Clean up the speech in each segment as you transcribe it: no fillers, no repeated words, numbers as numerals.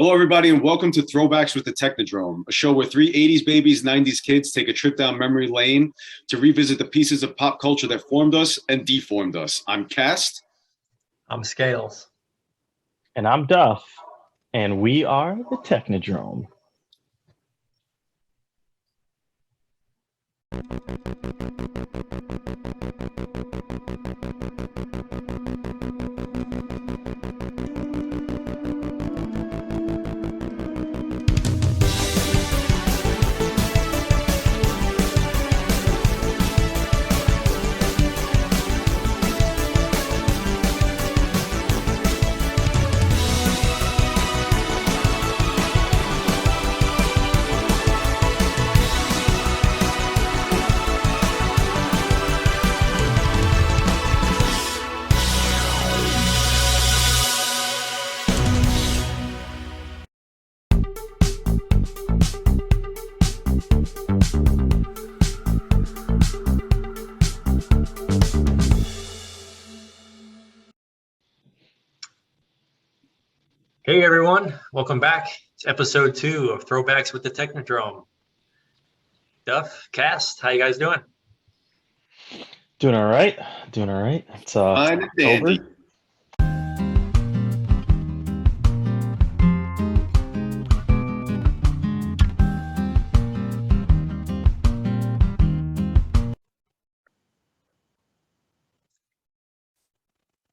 Hello, everybody, and welcome to Throwbacks with the Technodrome, a show where three 80s babies, 90s kids take a trip down memory lane to revisit the pieces of pop culture that formed us and deformed us. I'm Cast. I'm Scales. And I'm Duff, and we are the Technodrome. Hey everyone, welcome back. It's episode 2 of Throwbacks with the Technodrome. Duff, Cast, how you guys doing? Doing all right. It's Fine and October. dandy.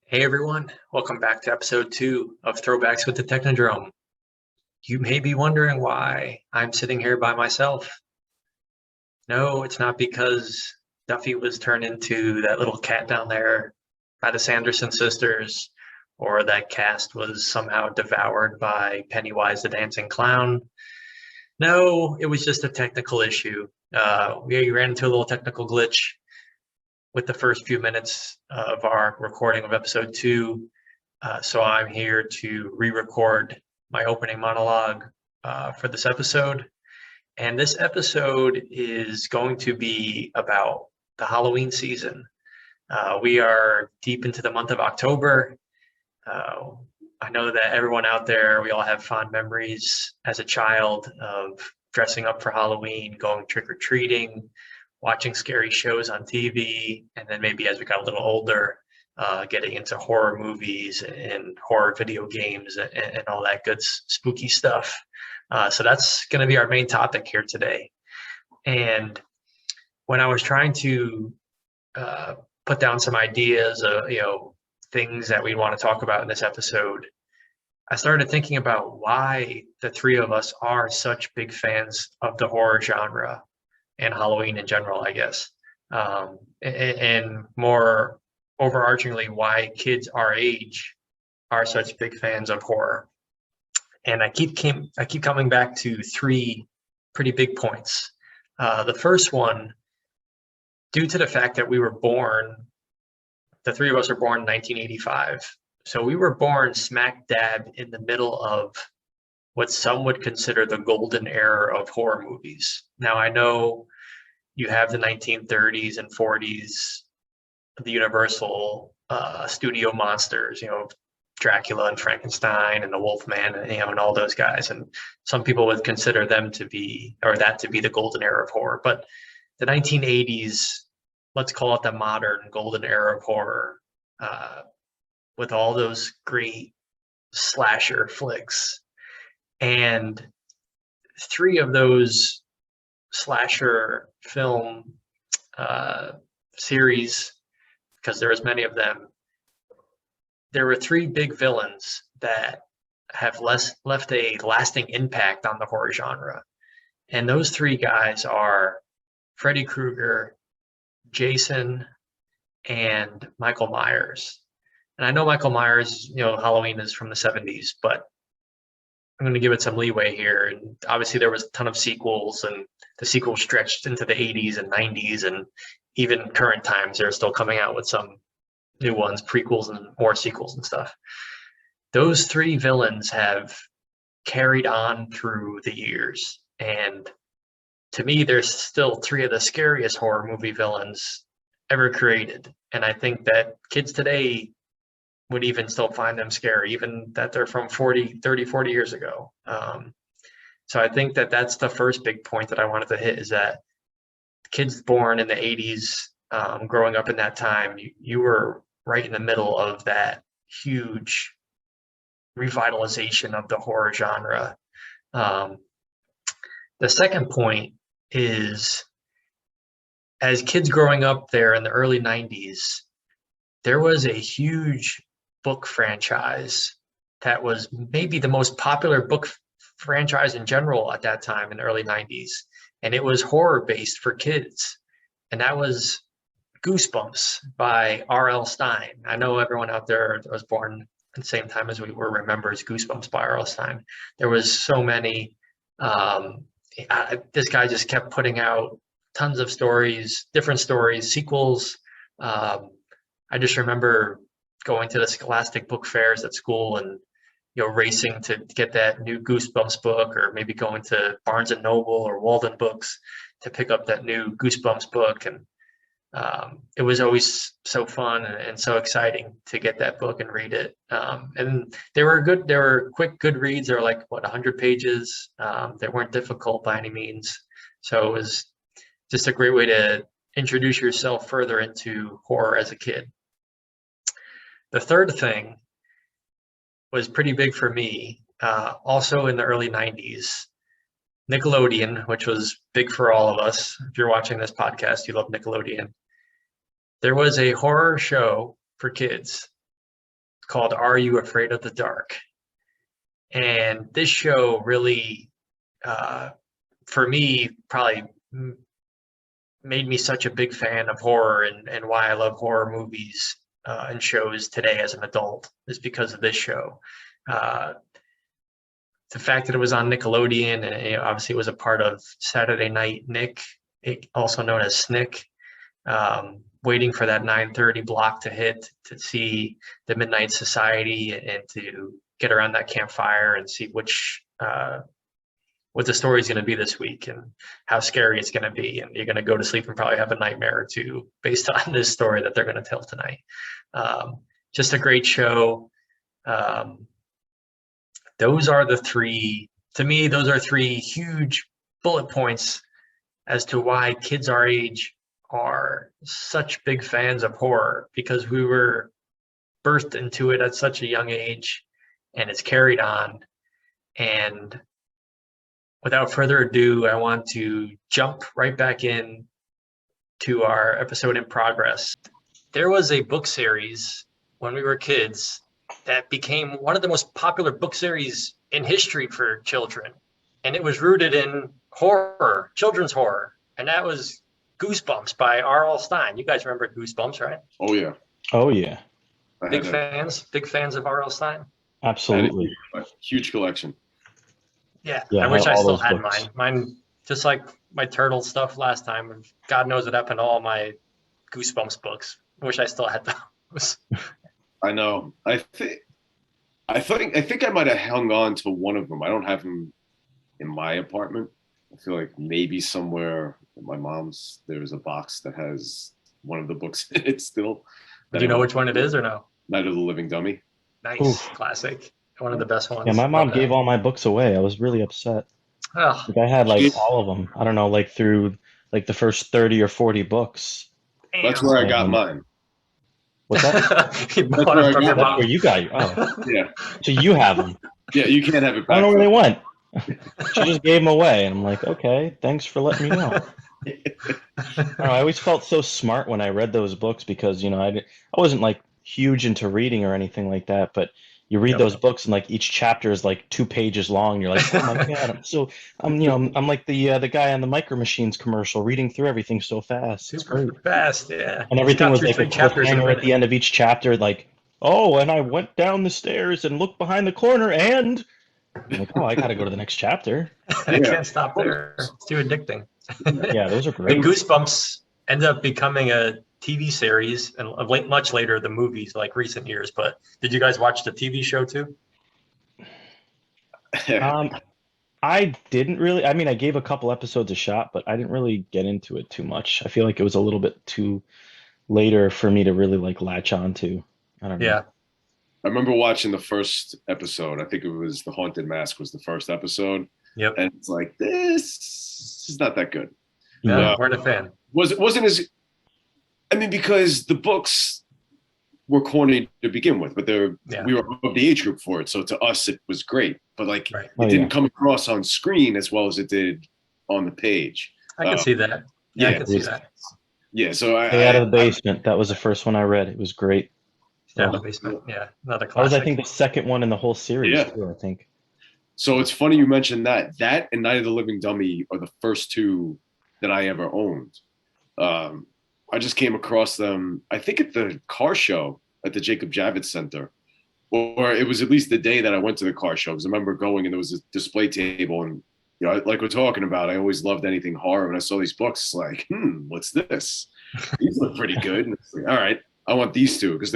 Hey everyone, welcome back to episode 2 of Throwbacks with the Technodrome. You may be wondering why I'm sitting here by myself. No, it's not because Duffy was turned into that little cat down there by the Sanderson sisters, or that Cast was somehow devoured by Pennywise the Dancing Clown. No, it was just a technical issue. We ran into a little technical glitch with the first few minutes of our recording of episode 2. So I'm here to re-record my opening monologue for this episode. And this episode is going to be about the Halloween season. We are deep into the month of October. I know that everyone out there, we all have fond memories as a child of dressing up for Halloween, going trick-or-treating, watching scary shows on TV, and then maybe as we got a little older, getting into horror movies and horror video games and all that good spooky stuff. So that's going to be our main topic here today. And when I was trying to put down some ideas of, things that we want to talk about in this episode, I started thinking about why the three of us are such big fans of the horror genre and Halloween in general, I guess. And more overarchingly, why kids our age are such big fans of horror. And I keep coming back to 3 pretty big points. The first one, due to the fact that the 3 of us are born in 1985. So we were born smack dab in the middle of what some would consider the golden era of horror movies. Now, I know you have the 1930s and 40s, the Universal studio monsters, Dracula and Frankenstein and the Wolfman, and all those guys. And some people would consider them to be the golden era of horror. But the 1980s, let's call it the modern golden era of horror, with all those great slasher flicks. And 3 of those slasher film series, because there was many of them, there were 3 big villains that have left a lasting impact on the horror genre. And those 3 guys are Freddy Krueger, Jason, and Michael Myers. And I know Michael Myers, Halloween is from the 70s, but I'm going to give it some leeway here. And obviously there was a ton of sequels, and the sequels stretched into the 80s and 90s, and even current times they're still coming out with some new ones, prequels and more sequels and stuff. Those 3 villains have carried on through the years, and to me, there's still 3 of the scariest horror movie villains ever created. And I think that kids today would even still find them scary, even that they're from 40 years ago. So I think that that's the first big point that I wanted to hit, is that kids born in the 80s, growing up in that time, you were right in the middle of that huge revitalization of the horror genre. The second point is, as kids growing up there in the early 90s, there was a huge book franchise that was maybe the most popular book franchise in general at that time in the early 90s. And it was horror based for kids. And that was Goosebumps by R.L. Stine. I know everyone out there that was born at the same time as we were remembers Goosebumps by R.L. Stine. There was so many. This guy just kept putting out tons of stories, different stories, sequels. I just remember going to the Scholastic book fairs at school and racing to get that new Goosebumps book, or maybe going to Barnes and Noble or Walden Books to pick up that new Goosebumps book. And it was always so fun and so exciting to get that book and read it. And they were quick, good reads. They were like, 100 pages. They weren't difficult by any means. So it was just a great way to introduce yourself further into horror as a kid. The third thing was pretty big for me, also in the early 90s. Nickelodeon, which was big for all of us. If you're watching this podcast, you love Nickelodeon. There was a horror show for kids called Are You Afraid of the Dark? And this show really, for me, probably made me such a big fan of horror, and why I love horror movies and shows today as an adult is because of this show. The fact that it was on Nickelodeon, and obviously it was a part of Saturday Night Nick, also known as Snick, waiting for that 9:30 block to hit to see the Midnight Society and to get around that campfire and see what the story is going to be this week and how scary it's going to be. And you're going to go to sleep and probably have a nightmare or two based on this story that they're going to tell tonight. Just a great show. Those are three huge bullet points as to why kids our age are such big fans of horror, because we were birthed into it at such a young age and it's carried on. And without further ado, I want to jump right back in to our episode in progress. There was a book series when we were kids that became one of the most popular book series in history for children. And it was rooted in horror, children's horror. And that was Goosebumps by R.L. Stine. You guys remember Goosebumps, right? Oh, yeah. Oh, yeah. Big fans of R.L. Stine? Absolutely. A huge collection. Yeah, Yeah, I wish I still had books. mine, just like my turtle stuff last time. God knows what happened to all my Goosebumps books. I wish I still had those. I know. I think I might have hung on to one of them. I don't have them in my apartment. I feel like maybe somewhere at my mom's there's a box that has one of the books in it still. Do you know which one it is or no? Night of the Living Dummy. Nice. Oof. Classic. One of the best ones. Yeah, my mom Love that. gave all my books away. I was really upset. Oh, Like, I had She- all of them. I don't know, through the first 30 or 40 books. damn. That's where I got mine. What's that? You bought where it I from your got That's where mom. you got. Oh, Yeah. so you have them. Yeah, you can't have it I back. don't know where they went. She just gave them away, and I'm like, okay, thanks for letting me know. I always felt so smart when I read those books because I wasn't huge into reading or anything like that, but you read Yep. those books and each chapter is 2 pages long. And you're like, oh my god! I'm like the guy on the Micro Machines commercial, reading through everything so fast. It's Super great. fast, yeah. And everything was Got like a through 3 chapters in a cliffhanger at the minute. end of each chapter, oh, and I went down the stairs and looked behind the corner, and I'm like, oh, I got to go to the next chapter. I can't stop there. It's too addicting. Yeah, those are And great. Goosebumps ended up becoming a TV series, and much later the movies, recent years. But did you guys watch the TV show too? I didn't really. I mean, I gave a couple episodes a shot, but I didn't really get into it too much. I feel like it was a little bit too later for me to really latch on to. I don't know. Yeah. I remember watching the first episode. I think it was The Haunted Mask was the first episode, Yep. and it's like this is not that good. Yeah, Yeah. we're a fan. Wasn't as I mean because the books were corny to begin with, but we were of the age group for it, so to us it was great. But like Right. it didn't come across on screen as well as it did on the page. I can see that. Yeah, I can see that. Yeah, so Stay Out of the Basement. That was the first one I read. It was great. Stay Out of the Basement. Yeah, another That classic. was, I think, the second one in the whole series, too, I think. So it's funny you mentioned that. That and Night of the Living Dummy are the first two that I ever owned. I just came across them, I think at the car show at the Jacob Javits Center. Or it was at least the day that I went to the car show. Because I remember going and there was a display table. And, you know, like we're talking about, I always loved anything horror. When I saw these books, like, what's this? These look pretty good. And it's like, all right, I want these two. Because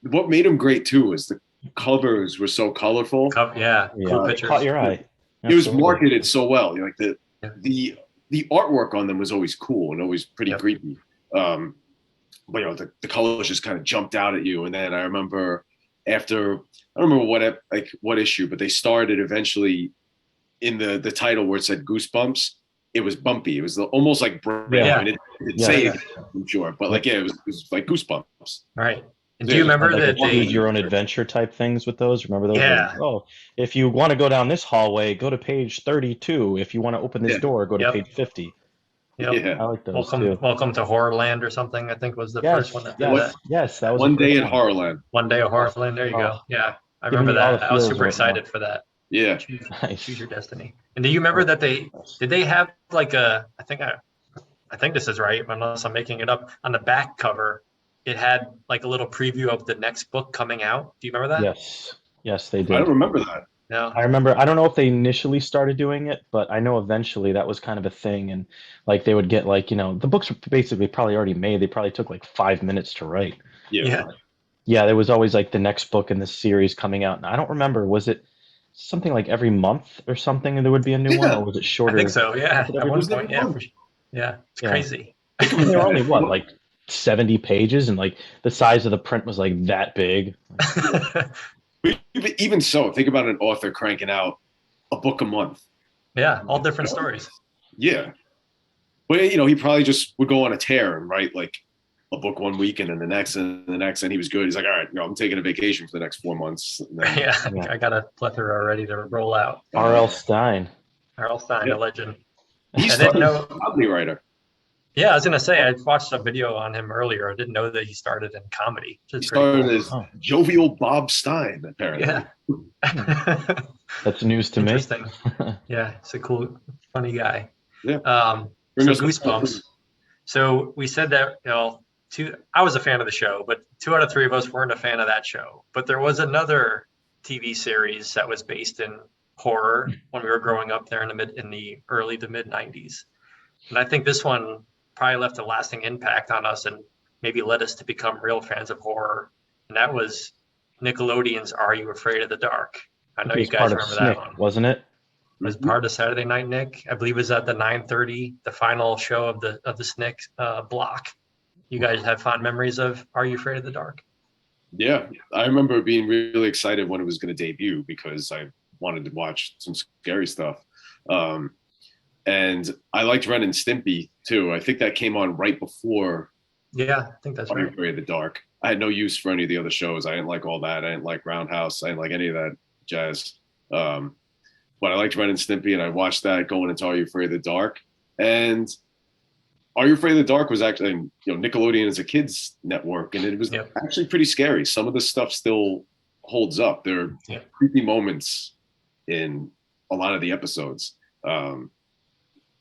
what made them great, too, is the covers were so colorful. Yeah, cool pictures. Caught your eye. It was marketed so well. Like the artwork on them was always cool and always pretty creepy. But you know, the colors just kind of jumped out at you. And then I remember after, I don't remember what issue, but they started eventually in the title where it said Goosebumps. It was bumpy. It was almost like braille. Yeah. I mean, it say it, I'm sure, but like it was like Goosebumps. Right. And do you remember that they choose your own adventure type things with those? Remember those? Yeah. Like, oh, if you want to go down this hallway, go to page 32. If you want to open this door, go to page 50. Yep. Yeah. I like those too. Welcome to Horrorland or something, I think was the first one that did that. Yes, that was One Day at Horrorland. One Day at Horrorland. There you go. Yeah. I remember that. I was super excited for that. Yeah. Choose your destiny. And do you remember that they have like I think this is right, unless I'm making it up. On the back cover, it had like a little preview of the next book coming out. Do you remember that? Yes, they did. I don't remember that. No. I remember. I don't know if they initially started doing it, but I know eventually that was kind of a thing. And like they would get like, you know, the books were basically probably already made. They probably took like 5 minutes to write. Yeah. Yeah, there was always like the next book in this series coming out. And I don't remember, was it something like every month or something and there would be a new one, or was it shorter? I think so, yeah. At one point, it's crazy. They were only what, like 70 pages, and like the size of the print was like that big. Even so, think about an author cranking out a book a month. Yeah, all different stories. Yeah. But, you know, he probably just would go on a tear and write like a book one week and then the next and the next, and he was good. He's like, all right, you know, I'm taking a vacation for the next 4 months. Yeah, I got a plethora ready to roll out. R.L. Stein. R.L. Stein, a legend. He's a comedy writer. Yeah, I was going to say, I watched a video on him earlier. I didn't know that he started in comedy. He started as jovial Bob Stein, apparently. Yeah. That's news to me. Interesting. Yeah, he's a cool, funny guy. Yeah. So Goosebumps. So we said that, you know, I was a fan of the show, but 2 out of 3 of us weren't a fan of that show. But there was another TV series that was based in horror when we were growing up there in the early to mid 90s. And I think this one probably left a lasting impact on us and maybe led us to become real fans of horror. And that was Nickelodeon's Are You Afraid of the Dark? I know you guys remember that one. Wasn't it? It was part of Saturday Night Nick. I believe it was at the 9:30, the final show of the Snick block. You guys have fond memories of Are You Afraid of the Dark? Yeah, I remember being really excited when it was going to debut because I wanted to watch some scary stuff. And I liked Ren and Stimpy too. I think that came on right before. Yeah, I think that's right. Are You Afraid of the Dark? I had no use for any of the other shows. I didn't like all that. I didn't like Roundhouse. I didn't like any of that jazz. But I liked Ren and Stimpy, and I watched that going into Are You Afraid of the Dark? And Are You Afraid of the Dark was actually, you know, Nickelodeon is a kids network, and it was actually pretty scary. Some of the stuff still holds up. There are creepy moments in a lot of the episodes.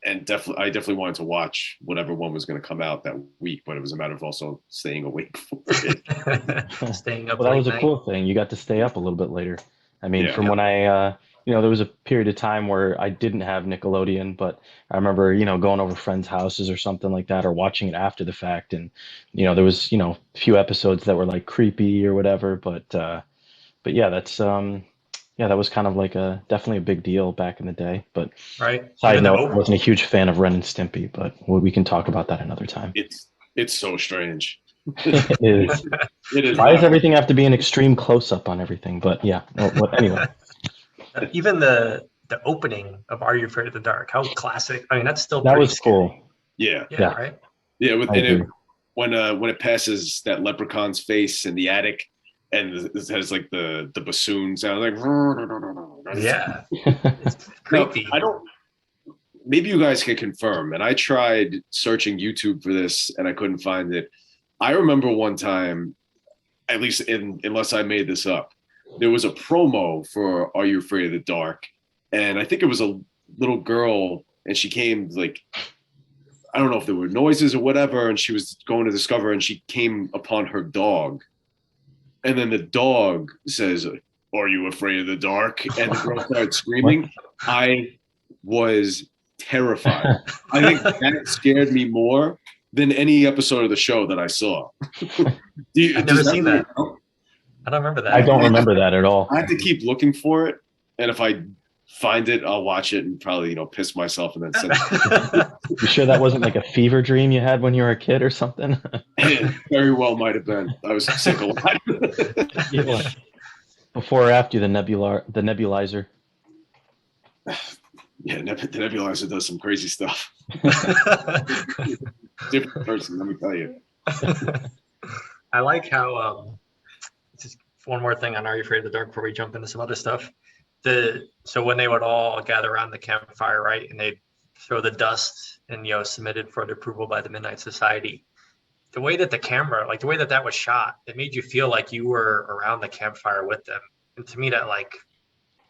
And I definitely wanted to watch whatever one was going to come out that week, but it was a matter of also staying awake for it. Staying up. Well, that was a cool thing. You got to stay up a little bit later. I mean, from when I, you know, there was a period of time where I didn't have Nickelodeon, but I remember, you know, going over friends' houses or something like that, or watching it after the fact. And, you know, there was, you know, a few episodes that were like creepy or whatever, but yeah, that's, yeah, that was kind of like definitely a big deal back in the day. But side note, I wasn't a huge fan of Ren and Stimpy, but we can talk about that another time. It's so strange. It is. It is. Why does everything have to be an extreme close-up on everything? But yeah, anyway. Even the opening of Are You Afraid of the Dark? How classic. I mean, that's still That pretty was scary. cool. Yeah. Yeah, right? Yeah, I agree. when it passes that leprechaun's face in the attic, and it has like the bassoon sound, like Yeah. It's creepy. I don't. Maybe you guys can confirm. And I tried searching YouTube for this, and I couldn't find it. I remember one time, at least unless I made this up, there was a promo for Are You Afraid of the Dark, and I think it was a little girl, and she came like, I don't know if there were noises or whatever, and she was going to discover, and she came upon her dog. And then the dog says, "Are you afraid of the dark?" And the girl started screaming. I was terrified. I think that scared me more than any episode of the show that I saw. I've never seen that. I don't remember that. I don't remember that at all. I have to keep looking for it, and if I find it, I'll watch it and probably piss myself and then send it. You sure that wasn't like a fever dream you had when you were a kid or something? It very well might have been. I was sick a lot. Yeah. Before or after the nebulizer? Yeah, the nebulizer does some crazy stuff. Different person, let me tell you. I like how just one more thing on Are You Afraid of the Dark before we jump into some other stuff. So when they would all gather around the campfire, right, and they'd throw the dust and submitted for the approval by the Midnight Society. The way that the camera, like the way that was shot, it made you feel like you were around the campfire with them. And to me, that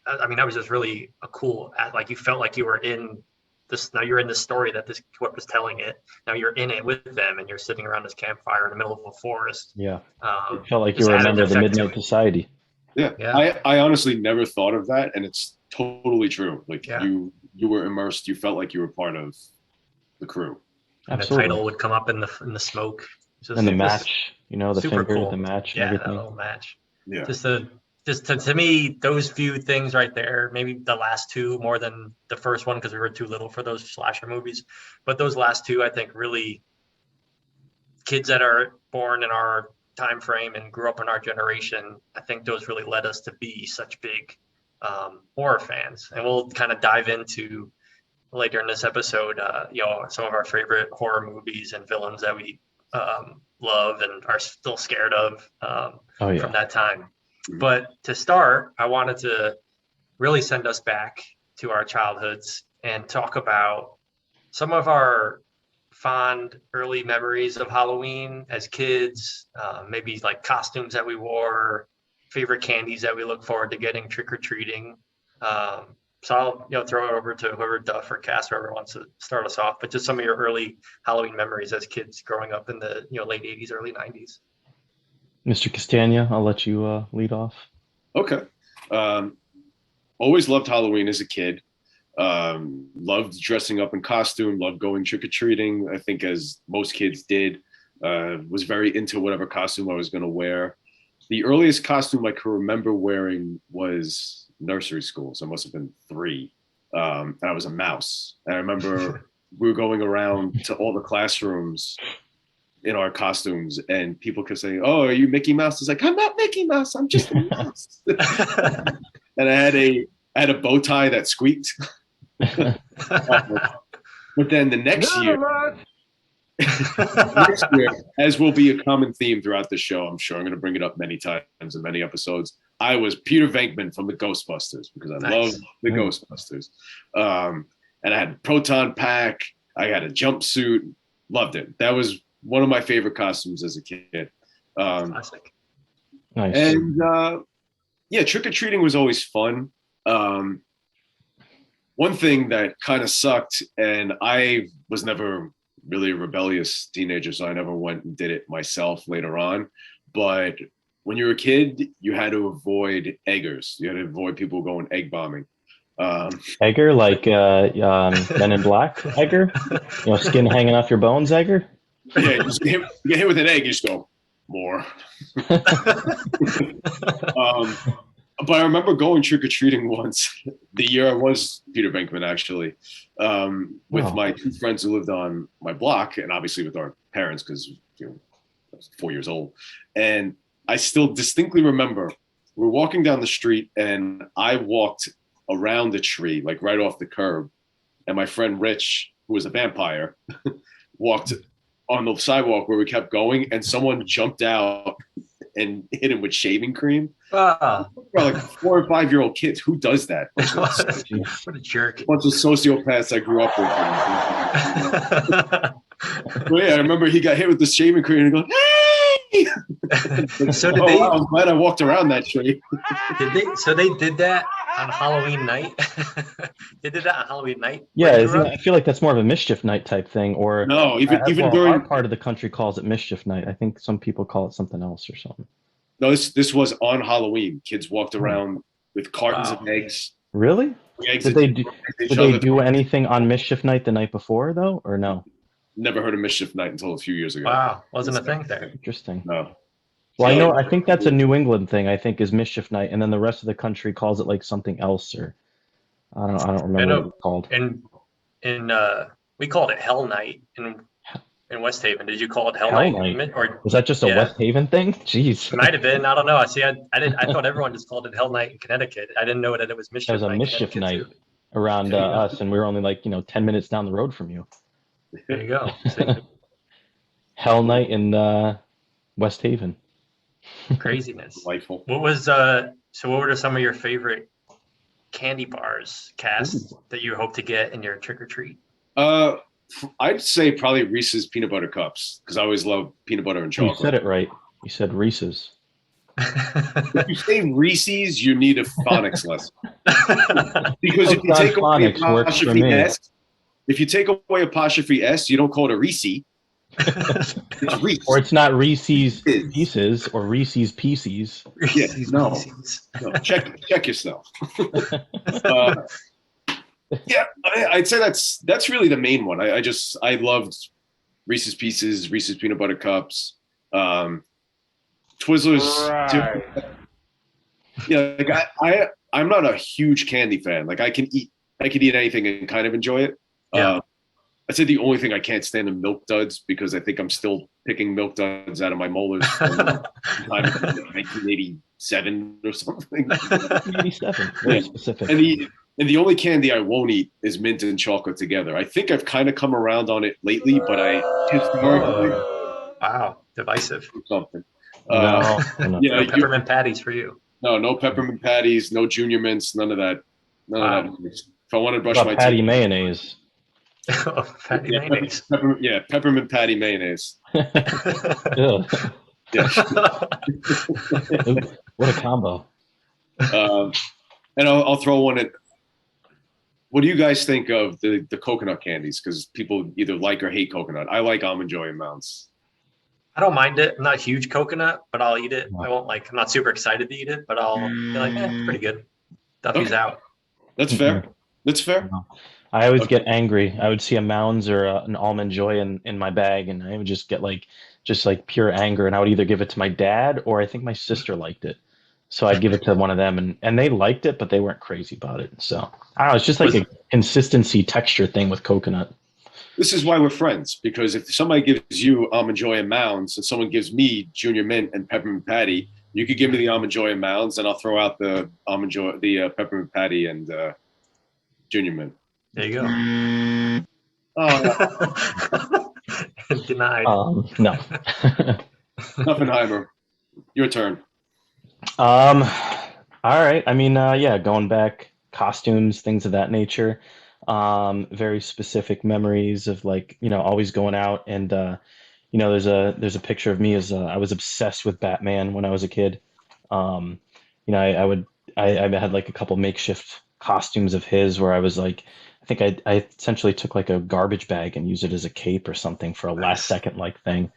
that was just really a cool. Like you felt like you were in this. Now you're in the story that this what was telling it. Now you're in it with them, and you're sitting around this campfire in the middle of a forest. Yeah, it felt like you were a added member of the effect to Midnight it. Society. Yeah. I honestly never thought of that, and it's totally true. Like you were immersed. You felt like you were part of the crew. And Absolutely. the title would come up in the smoke. And the match, the finger, cool. the match, and yeah, everything. that little match. Yeah. Just to me, those few things right there, maybe the last two more than the first one because we were too little for those slasher movies. But those last two, I think, really kids that are born in our time frame and grew up in our generation, I think those really led us to be such big horror fans. And we'll kind of dive into later in this episode, some of our favorite horror movies and villains that we love and are still scared of from that time. But to start, I wanted to really send us back to our childhoods and talk about some of our fond early memories of Halloween as kids, maybe like costumes that we wore, favorite candies that we look forward to getting trick-or-treating. So I'll throw it over to whoever, Duff or Cass, whoever wants to start us off, but just some of your early Halloween memories as kids growing up in the late 80s, early 90s. Mr. Castagna, I'll let you lead off. Okay. Always loved Halloween as a kid. Loved dressing up in costume, loved going trick-or-treating, I think as most kids did. Was very into whatever costume I was going to wear. The earliest costume I can remember wearing was nursery school, so I must have been 3. And I was a mouse. And I remember we were going around to all the classrooms in our costumes, and people kept saying, "Oh, are you Mickey Mouse?" It's like, "I'm not Mickey Mouse. I'm just a mouse." And I had a bow tie that squeaked. But then the next year, as will be a common theme throughout the show, I'm sure I'm going to bring it up many times in many episodes, I was Peter Venkman from the Ghostbusters because I love the Ghostbusters. And I had a proton pack. I had a jumpsuit. Loved it. That was one of my favorite costumes as a kid. Classic. Nice. And trick-or-treating was always fun. One thing that kind of sucked, and I was never really a rebellious teenager, so I never went and did it myself later on. But when you were a kid, you had to avoid eggers. You had to avoid people going egg bombing. Egger, like Men in Black Egger? Skin hanging off your bones Egger? Yeah, you get hit with an egg, you just go, more. But I remember going trick-or-treating once, the year I was Peter Venkman, actually, with my 2 friends who lived on my block, and obviously with our parents, because was 4 years old. And I still distinctly remember we're walking down the street and I walked around the tree, like right off the curb. And my friend Rich, who was a vampire, walked on the sidewalk where we kept going, and someone jumped out and hit him with shaving cream. Ah. Like 4 or 5 year old kids. Who does that? What a jerk. A bunch of sociopaths I grew up with. But yeah, I remember he got hit with the shaving cream and going, hey! So did they? Wow, I'm glad I walked around that tree. So they did that on Halloween night? They did that on Halloween night? Yeah, I feel like that's more of a mischief night type thing. Or no, even well, during our part of the country calls it mischief night. I think some people call it something else or something. No, this was on Halloween. Kids walked around with cartons of eggs. Really? Did they do anything on mischief night the night before though, or no? Never heard of mischief night until a few years ago. Wow, wasn't a thing there. Interesting. No. Well, I think that's a New England thing. I think is mischief night, and then the rest of the country calls it like something else, or I don't remember what it's called. And we called it Hell Night in West Haven. Did you call it Hell Night? Or was that just a West Haven thing? Jeez. It might have been. I don't know. I thought everyone just called it Hell Night in Connecticut. I didn't know that it was mischief night. It was a mischief night around us, and we were only like 10 minutes down the road from you. There you go. Hell Night in West Haven. Craziness. Delightful. What were some of your favorite candy bars, Cass, that you hope to get in your trick or treat? I'd say probably Reese's peanut butter cups, because I always love peanut butter and chocolate. You said it right. You said Reese's. If you say Reese's, you need a phonics lesson. Because if you take away apostrophe S, you don't call it a Reese. It's Reese. Or it's not Reese's Pieces or Reese's Pieces. Yeah, no. Check yourself. Yeah, I'd say that's really the main one. I loved Reese's Pieces, Reese's peanut butter cups, Twizzlers. Right. Yeah, like I'm not a huge candy fan. Like I can eat anything and kind of enjoy it. Yeah. I'd say the only thing I can't stand are Milk Duds, because I think I'm still picking Milk Duds out of my molars from 1987 or something. 1987, very specific. And the only candy I won't eat is mint and chocolate together. I think I've kind of come around on it lately, but wow, divisive. Something. No peppermint patties for you. No peppermint patties, no junior mints, none of that. None of that. If I want to brush my patty teeth, mayonnaise. Mayonnaise. Peppermint patty mayonnaise. Yeah. What a combo. And I'll throw one in. What do you guys think of the coconut candies? Because people either like or hate coconut. I like Almond Joy and Mounds. I don't mind it. I'm not a huge coconut, but I'll eat it. I won't I'm not super excited to eat it, but I'll be like, it's pretty good. Duffy's out. That's fair. That's fair. I always get angry. I would see a Mounds or an Almond Joy in my bag, and I would just get just pure anger, and I would either give it to my dad or I think my sister liked it. So I'd give it to one of them, and they liked it, but they weren't crazy about it. So I don't know. It's just like a consistency texture thing with coconut. This is why we're friends, because if somebody gives you Almond Joy and Mounds and someone gives me Junior Mint and Peppermint Patty, you could give me the Almond Joy and Mounds, and I'll throw out the Peppermint Patty and Junior Mint. There you go. Oh. Denied. No. Oppenheimer, your turn. All right. I mean, going back, costumes, things of that nature. Very specific memories of always going out, and there's a picture of me as I was obsessed with Batman when I was a kid. I had like a couple makeshift costumes of his where I was like, I think I essentially took like a garbage bag and used it as a cape or something for a last second thing.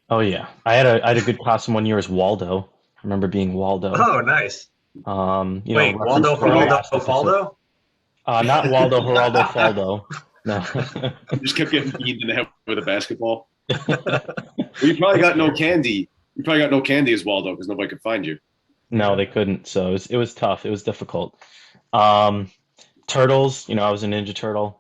Oh yeah, I had a good costume one year as Waldo. I remember being Waldo. Oh, nice. Wait, Waldo Faldo? Not Waldo Geraldo Faldo. No. You just kept getting beaten in the head with a basketball. Well, you probably got no candy. You probably got no candy as Waldo because nobody could find you. No, they couldn't. So it was tough. It was difficult. Turtles, I was a Ninja Turtle,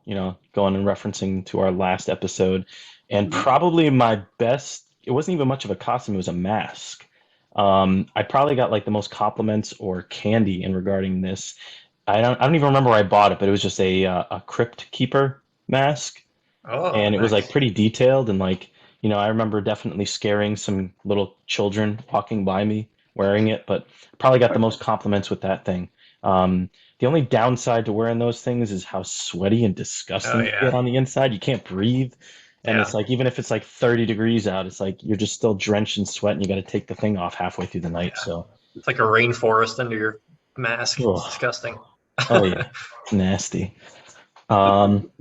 going and referencing to our last episode. And Mhm. probably my best, it wasn't even much of a costume, it was a mask. I probably got like the most compliments or candy in regarding this. I don't even remember where I bought it, but it was just a crypt keeper mask, Oh, and it was like nice. pretty detailed, and like, I remember definitely scaring some little children walking by me wearing it, but probably got the most compliments with that thing. The only downside to wearing those things is how sweaty and Oh, disgusting you get yeah. on the inside. You can't breathe. And Yeah. it's like, even if it's like 30 degrees out, it's like you're just still drenched in sweat and you got to take the thing off halfway through the night. Yeah. So, It's like a rainforest under your mask. It's ugh. disgusting. Oh yeah, it's nasty. Um,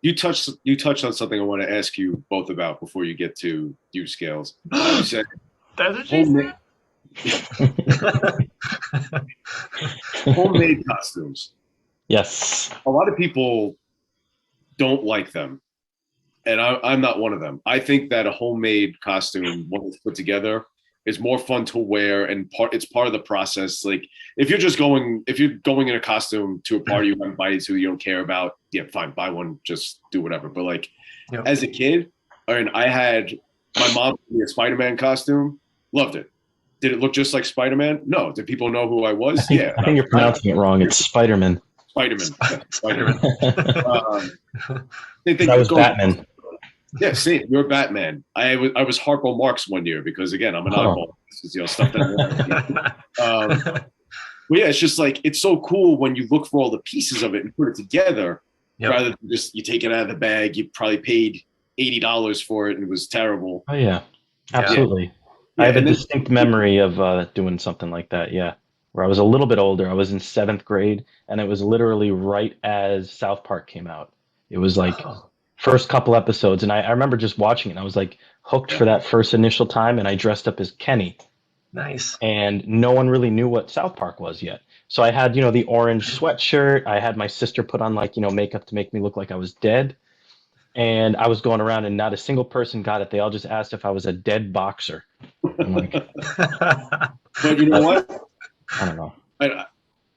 You touched on something I want to ask you both about before you get to huge scales. You said That's what she homemade said. homemade costumes. yes. A lot of people don't like them, and I'm not one of them. I think that a homemade costume, when it's put together, is more fun to wear, and it's part of the process. Like if you're going in a costume to a party you haven't invited to, you don't care about, yeah, fine, buy one, just do whatever. But like Yep. as a kid, and I had my mom give me a Spider-Man costume, loved it. Did it look just like Spider-Man? No. Did people know who I I was? think Yeah, I think you're pronouncing it wrong. It's Spider-Man. Spider-Man. Yeah, Spider-Man. But I They was go. Batman. Yeah, same. You're Batman. I was Harpo Marx one year because again I'm an Oh, oddball. This is stuff that I want to see. But yeah, it's just like it's so cool when you look for all the pieces of it and put it together, Yep. rather than just you take it out of the bag. You probably paid $80 for it and it was terrible. oh yeah, absolutely. I Yeah, have a and then distinct memory of doing something like that. Yeah, where I was a little bit older. I was in seventh grade, and it was literally right as South Park came out. It was like Oh, first couple episodes, and I remember just watching it. And I was like hooked yeah, for that first initial time, and I dressed up as Kenny, nice. and no one really knew what South Park was yet. So I had, the orange sweatshirt. I had my sister put on like, makeup to make me look like I was dead. And I was going around and not a single person got it. They all just asked if I was a dead boxer. I'm like, but you know but what? I don't know.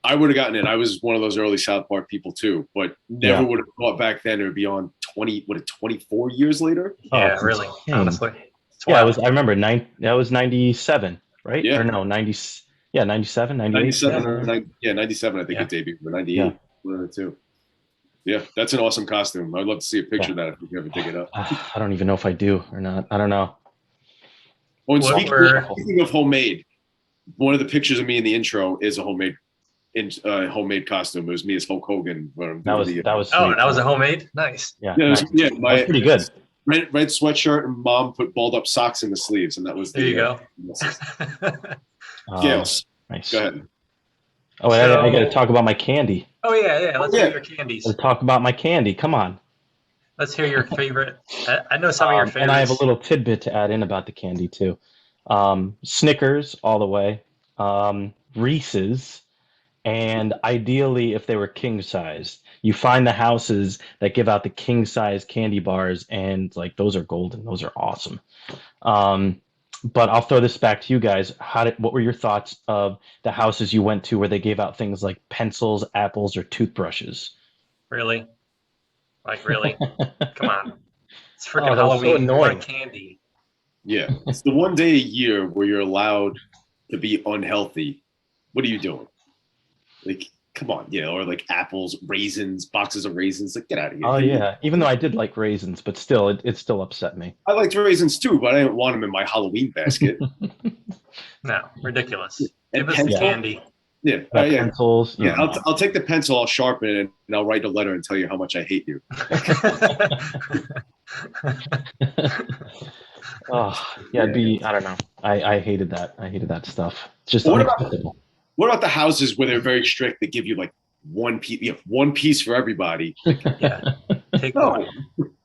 I would have gotten it. I was one of those early South Park people too, but never Yeah. would have thought back then it would be on 24 years later. Oh, Yeah, it's really. insane. Honestly, it's Yeah, wild. I remember that was 97, right? Yeah, Or no, 90, yeah, 97, 98. 97 or Yeah. 97, I think Yeah. it debuted, or Yeah. 98, one of the two. Yeah, that's an awesome costume. I'd love to see a picture Yeah. of that if you can ever dig it up. I don't even know if I do or not. I don't know. Oh, and What speaking, were speaking of homemade, one of the pictures of me in the intro is a homemade costume. It was me as Hulk Hogan when I'm That doing was the that was Oh, sweet. that was a homemade? Nice. Yeah, yeah, nice. yeah, That was pretty good. red sweatshirt, and mom put balled up socks in the sleeves, and that was There the you go. scales. Nice. Go ahead. Oh, I got to talk about my candy. Oh yeah. Let's hear your candies. Let's talk about my candy. Come on. Let's hear your favorite. I know some of your favorites. And I have a little tidbit to add in about the candy too. Snickers all the way. Reese's, and ideally, if they were king size, you find the houses that give out the king size candy bars, and like those are golden. Those are awesome. Um, but I'll throw this back to you guys. What were your thoughts of the houses you went to where they gave out things like pencils, apples, or toothbrushes? Really? Like really? Come on. It's Oh, freaking that was so Halloween. You want annoying. candy. Yeah, it's the one day a year where you're allowed to be unhealthy. What are you doing? Like, come on, or like apples, raisins, boxes of raisins. Like, get out of here. Oh yeah, even though I did like raisins, but still, it still upset me. I liked raisins too, but I didn't want them in my Halloween basket. No, ridiculous. And Give us the pencil? candy. Yeah, Pencils. yeah. I'll take the pencil, I'll sharpen it, and I'll write a letter and tell you how much I hate you. Oh yeah, I don't know. I hated that. I hated that stuff. It's just What unacceptable. What about the houses where they're very strict? They give you like one piece. You have one piece for everybody. Yeah. Take No. one.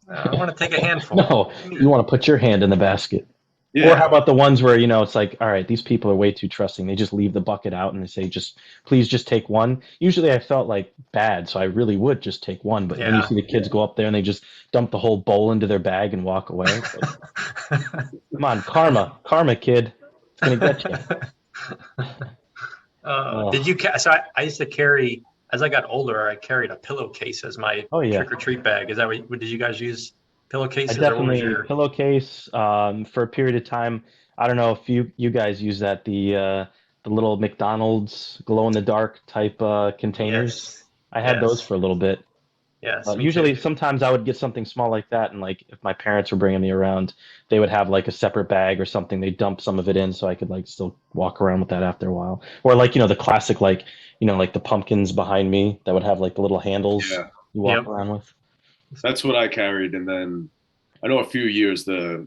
I want to take a handful. No, you want to put your hand in the basket. Yeah. Or how about the ones where, it's like, all right, these people are way too trusting. They just leave the bucket out and they say, please just take one. Usually I felt like bad, so I really would just take one. But then you Yeah. see the kids go up there and they just dump the whole bowl into their bag and walk away. It's like, come on, karma, kid. It's going to get you. Did you? So I used to carry as I got older, I carried a pillowcase as my Oh yeah. trick or treat bag. Is that what did you guys use I pillowcases or what was definitely your? pillowcase for a period of time. I don't know if you guys use that the little McDonald's glow in the dark type containers. Yes, I had those yes, for a little bit. yes, me too. Usually, sometimes I would get something small like that, and like if my parents were bringing me around, they would have like a separate bag or something. They dump some of it in, so I could like still walk around with that after a while. Or like the classic like like the pumpkins behind me that would have like the little handles Yeah, you walk Yep. around with. that's what I carried. And then I know a few years the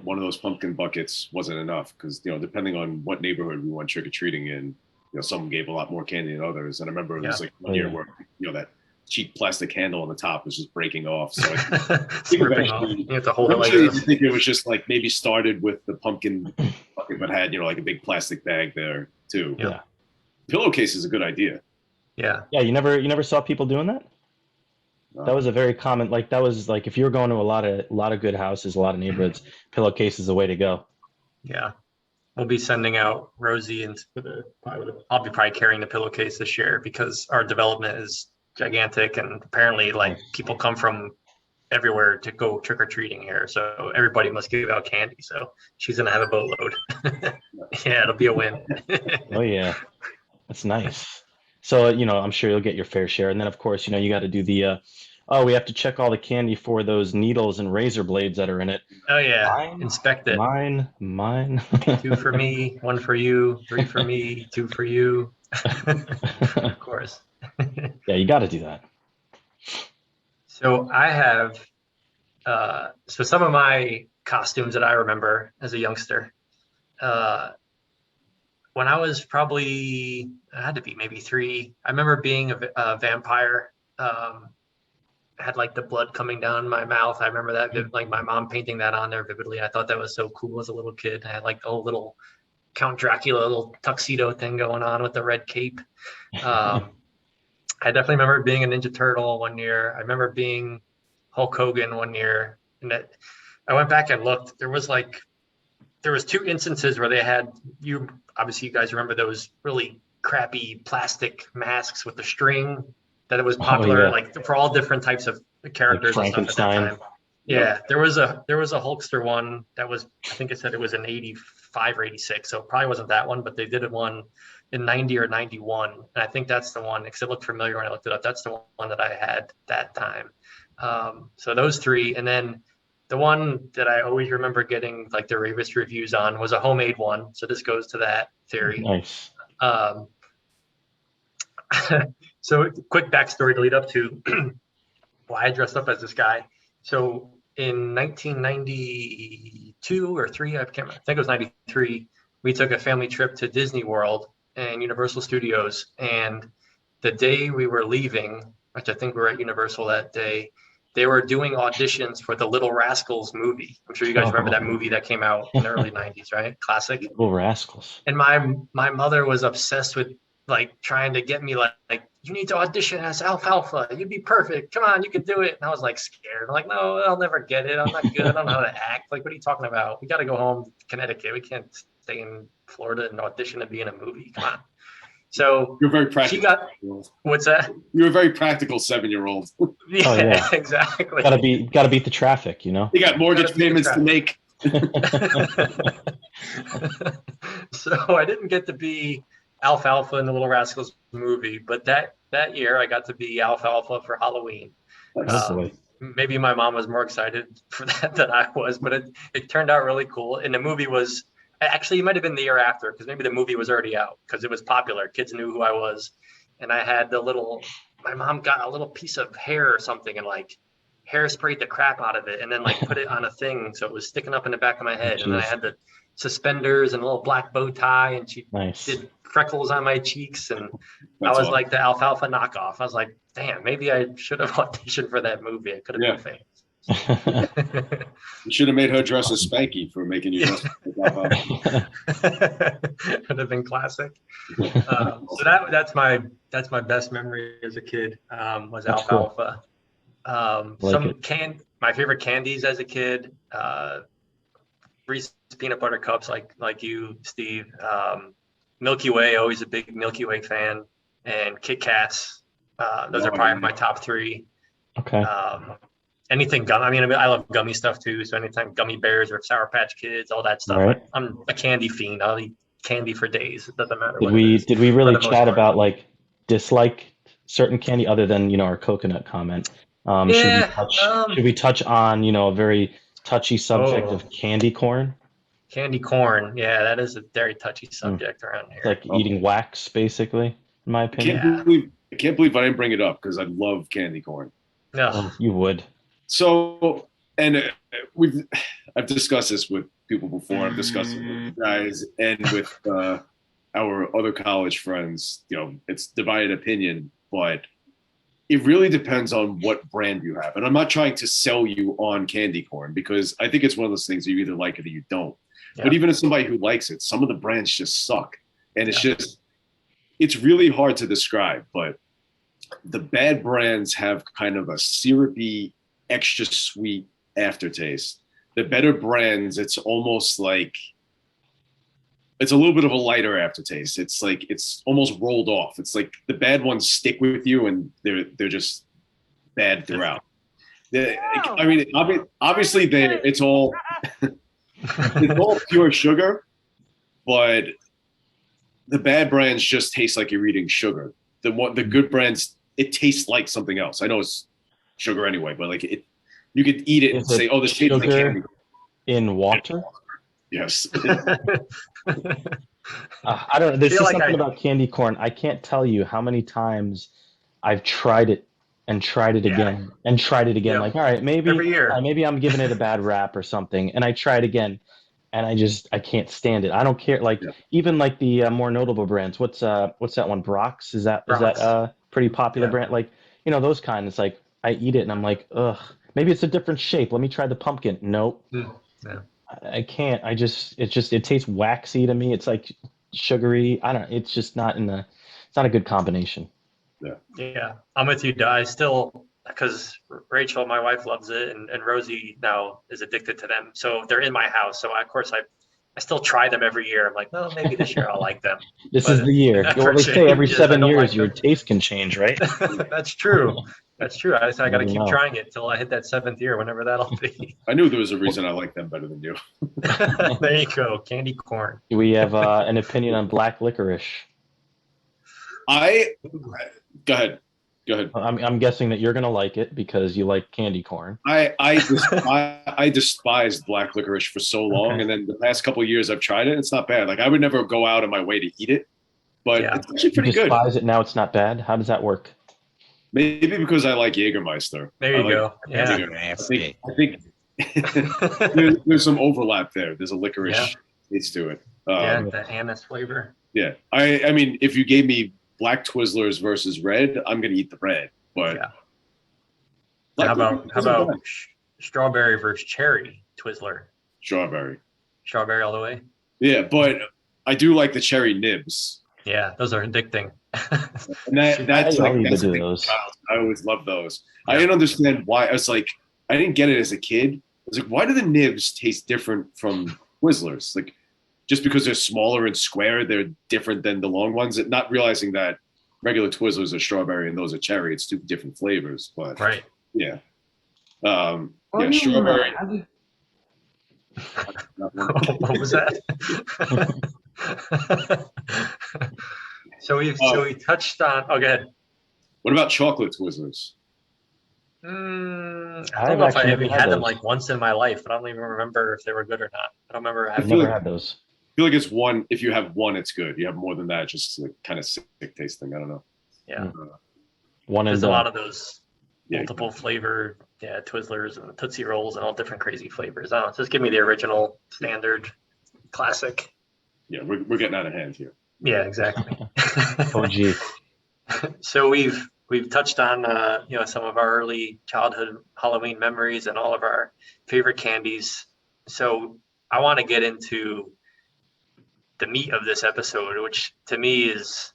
one of those pumpkin buckets wasn't enough because depending on what neighborhood we went trick or treating in, some gave a lot more candy than others. And I remember it Yeah. was like Oh one year yeah. where that cheap plastic handle on the top was just breaking off. So I It's think ripping off. eventually, You have to hold it like eventually I this. think it was just like maybe started with the pumpkin bucket, but had like a big plastic bag there too. Yep. Yeah. Pillowcase is a good idea. Yeah. Yeah, you never saw people doing that? That was a very common, like that was like if you were going to a lot of good houses, a lot of neighborhoods, pillowcase is the way to go. Yeah. We'll be sending out Rosie and I'll be probably carrying the pillowcase this year because our development is gigantic and apparently like Nice. people come from everywhere to go trick or treating here. So everybody must give out candy. So she's gonna have a boatload. Yeah, it'll be a win. Oh yeah, that's nice. So, I'm sure you'll get your fair share. And then of course, you got to do oh, we have to check all the candy for those needles and razor blades that are in it. Oh yeah, Mine, inspect it. mine. Two for me, one for you, three for me, two for you. Of course. Yeah, you got to do that. So I have so some of my costumes that I remember as a youngster. Uh, when I was probably, I had to be maybe 3. I remember being a vampire. Had like the blood coming down my mouth. I remember that, like my mom painting that on there vividly. I thought that was so cool as a little kid. I had like the whole little Count Dracula little tuxedo thing going on with the red cape. Um, I definitely remember being a Ninja Turtle one year. I remember being Hulk Hogan one year, and that I went back and looked. There was 2 instances where they had you. Obviously, you guys remember those really crappy plastic masks with the string that it was Oh popular, yeah, like for all different types of like characters and stuff at that Frankenstein. time. Yeah, there was a Hulkster one that was, I think it said it was in 85 or 86, so it probably wasn't that one, but they did one in 90 or 91. And I think that's the one because it looked familiar when I looked it up. That's the one that I had that time. So those 3, and then the one that I always remember getting like the ravest reviews on was a homemade one. So this goes to that theory. Nice. Um, so quick backstory to lead up to why I dressed up as this guy. So in 1992 or 3, I can't remember, I think it was 93, we took a family trip to Disney World and Universal Studios. And the day we were leaving, which I think we were at Universal that day, they were doing auditions for the Little Rascals movie. I'm sure you guys remember that Oh, movie that came out in the early 90s, right? Classic. little rascals. And my mother was obsessed with like trying to get me like you need to audition as Alfalfa. You'd be perfect. Come on, you can do it. And I was like scared. I'm like, no, I'll never get it. I'm not good. I don't know how to act. Like, what are you talking about? We got to go home to Connecticut. We can't stay in Florida and audition to be in a movie. Come on. So You're very she practical. got, what's that? You're a very practical 7-year-old. Yeah, Oh yeah, exactly. gotta beat the traffic, You got mortgage Gotta beat the payments to make. So I didn't get to be Alfalfa in the Little Rascals movie, but that year I got to be Alfalfa for Halloween. Oh boy. Maybe my mom was more excited for that than I was, but it turned out really cool. And the movie was actually, it might have been the year after because maybe the movie was already out because it was popular. Kids knew who I was. And I had my mom got a little piece of hair or something and like hairsprayed the crap out of it and then like put it on a thing. So it was sticking up in the back of my head. And then I Jeez. had the suspenders and a little black bow tie and she Nice. did freckles on my cheeks. And I That's was awesome. like the Alfalfa knockoff. I was like, damn, maybe I should have auditioned for that movie. I could have been famous. You should have made her dress as Spanky for making you dress like Would have been classic. So that's my best memory as a kid was That's cool. Alfalfa. Like My favorite candies as a kid, Reese's peanut butter cups, like you, Steve. Milky Way, always a big Milky Way fan, and Kit Kats. Those are probably my top three. Okay. Anything gum. I mean, I love gummy stuff too. So anytime gummy bears or Sour Patch Kids, all that stuff. Right. I'm a candy fiend. I'll eat candy for days. It doesn't matter Did what it we is. did we For really the most chat part. about like dislike certain candy other than our coconut comment? Yeah. Should we touch on a very touchy subject Oh, of candy corn? candy corn. Yeah, that is a very touchy Mm. subject around It's like here. eating wax, basically, in my opinion. Yeah. I can't believe I didn't bring it up because I love candy corn. No. You would. So, and we've I've discussed this with people before. I've discussed it with you guys and with our other college friends. It's divided opinion, but it really depends on what brand you have. And I'm not trying to sell you on candy corn because I think it's one of those things you either like it or you don't. Yeah. But even as somebody who likes it, some of the brands just suck, and Yeah. it's really hard to describe. But the bad brands have kind of a syrupy, extra sweet aftertaste. The better brands, it's almost like it's a little bit of a lighter aftertaste. It's like it's almost rolled off. It's like the bad ones stick with you, and they're just bad throughout. I mean, obviously, it's all it's all pure sugar, but the bad brands just taste like you're eating sugar. The good brands, it tastes like something else. I know it's sugar anyway, but like you could eat it and Is it say, "Oh, this tastes like candy." sugar in water? Yes. I don't know. There's Feel just like something about candy corn. I can't tell you how many times I've tried it and tried it Yeah. again and tried it again. Yep. Like, all right, Every year. maybe I'm giving it a bad rap or something, and I try it again, and I can't stand it. I don't care. Like Yeah. even like the more notable brands. What's that one? Brock's? Is that Rocks. pretty popular Yeah. brand? Like those kind. It's like I eat it and I'm like, ugh. Maybe it's a different shape. Let me try the pumpkin. Nope. Yeah. I can't. It tastes waxy to me. It's like sugary. I don't. It's just not in the. It's not a good combination. Yeah. I'm with you. I still, because Rachel, my wife, loves it, and Rosie now is addicted to them. So they're in my house. So of course I still try them every year. I'm like, well, maybe this year I'll like them. This is But the it year. never Well, they say every changes. I 7 years don't your like taste can change, right? them. That's true. That's true. I got to Never keep know. trying it till I hit that seventh year, whenever that'll be. I knew there was a reason I like them better than you. There you go. Candy corn. Do we have an opinion on black licorice? I Go ahead. Go ahead. I'm guessing that you're gonna like it because you like candy corn. I despised black licorice for so long, Okay. and then the past couple of years I've tried it. It's not bad. Like I would never go out of my way to eat it, but Yeah. it's actually You pretty good. despise it now. It's not bad. How does that work? Maybe because I like Jägermeister. There I you like go. Yeah. Jäger. I think there's some overlap there. There's a licorice taste to it. Yeah, the anise flavor. Yeah. I mean, if you gave me black Twizzlers versus red, I'm gonna eat the red. But Yeah. black How licorice about isn't bad. strawberry versus cherry Twizzler? Strawberry? Strawberry all the way. Yeah, but I do like the cherry nibs. Yeah, those are addicting. And that's I'll like even that's the do thing with those. childhood. I always loved those. Yeah. I didn't understand why. I was like, I didn't get it as a kid. I was like, why do the nibs taste different from Twizzlers? Like, just because they're smaller and square, they're different than the long ones. And not realizing that regular Twizzlers are strawberry and those are cherry. It's two different flavors. But Right. yeah, yeah, strawberry. What was that? So we touched on. Oh, go ahead. What about chocolate Twizzlers? I I've don't know if I actually ever never had had them those. like once in my life, but I don't even remember if they were good or not. I don't remember I've having feel never like- had those. I feel like it's one. If you have one, it's good. You have more than that, just like kind of sick tasting. I don't know. Yeah, One and there's a lot done. of those Yeah, multiple flavor, Twizzlers and Tootsie Rolls and all different crazy flavors. I don't know, just give me the original, standard, classic. yeah, we're getting out of hand here. Yeah, exactly. Oh, gee. So we've touched on some of our early childhood Halloween memories and all of our favorite candies. So I want to get into the meat of this episode, which to me is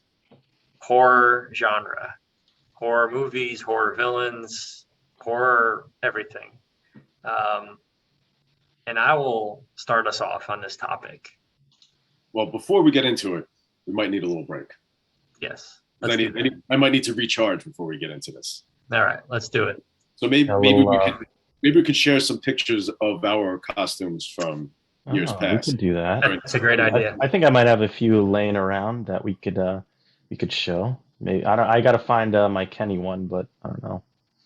horror genre, horror movies, horror villains, horror everything. And I will start us off on this topic. Well, before we get into it, we might need a little break. Yes. Let's do that. I might need to recharge before we get into this. All right, let's do it. So maybe we could share some pictures of our costumes from years past. We could do that. That's a great idea. I think I might have a few laying around that we could show. Maybe I got to find my Kenny one, but I don't know.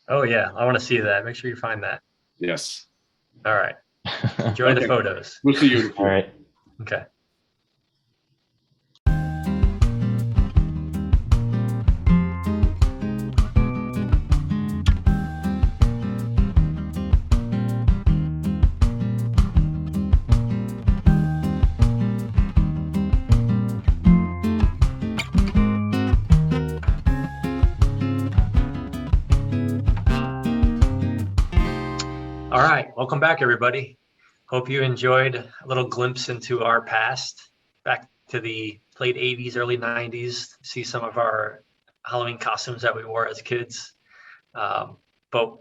Oh yeah, I want to see that. Make sure you find that. Yes. All right. Enjoy the photos. We'll see you. All right. Okay. All right, welcome back, everybody. Hope you enjoyed a little glimpse into our past, back to the late 80s, early 90s, see some of our Halloween costumes that we wore as kids. But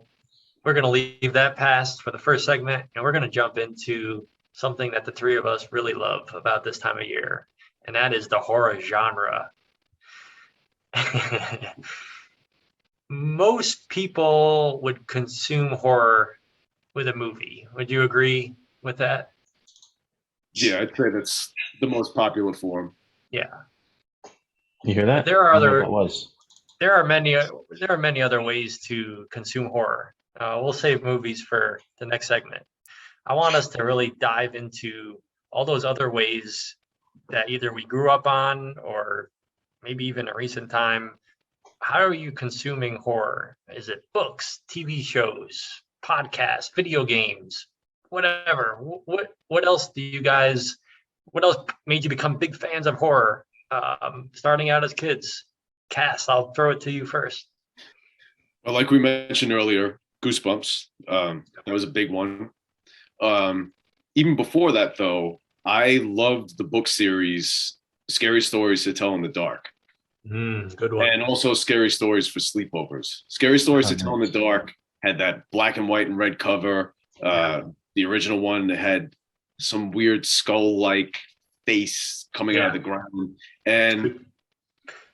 we're going to leave that past for the first segment, and we're going to jump into something that the three of us really love about this time of year, and that is the horror genre. Most people would consume horror with a movie. Would you agree with that? Yeah, I'd say that's the most popular form. Yeah. You hear that? There are many other ways to consume horror. We'll save movies for the next segment. I want us to really dive into all those other ways that either we grew up on or maybe even a recent time. How are you consuming horror? Is it books, TV shows, podcasts, video games, whatever? What else made you become big fans of horror starting out as kids? Cass, I'll throw it to you first. Well, like we mentioned earlier, Goosebumps. That was a big one. Even before that, though, I loved the book series Scary Stories to Tell in the Dark. Good one. And also Scary Stories for Sleepovers. Scary Stories to Tell in the Dark had that black and white and red cover. The original one had some weird skull-like face coming out of the ground. And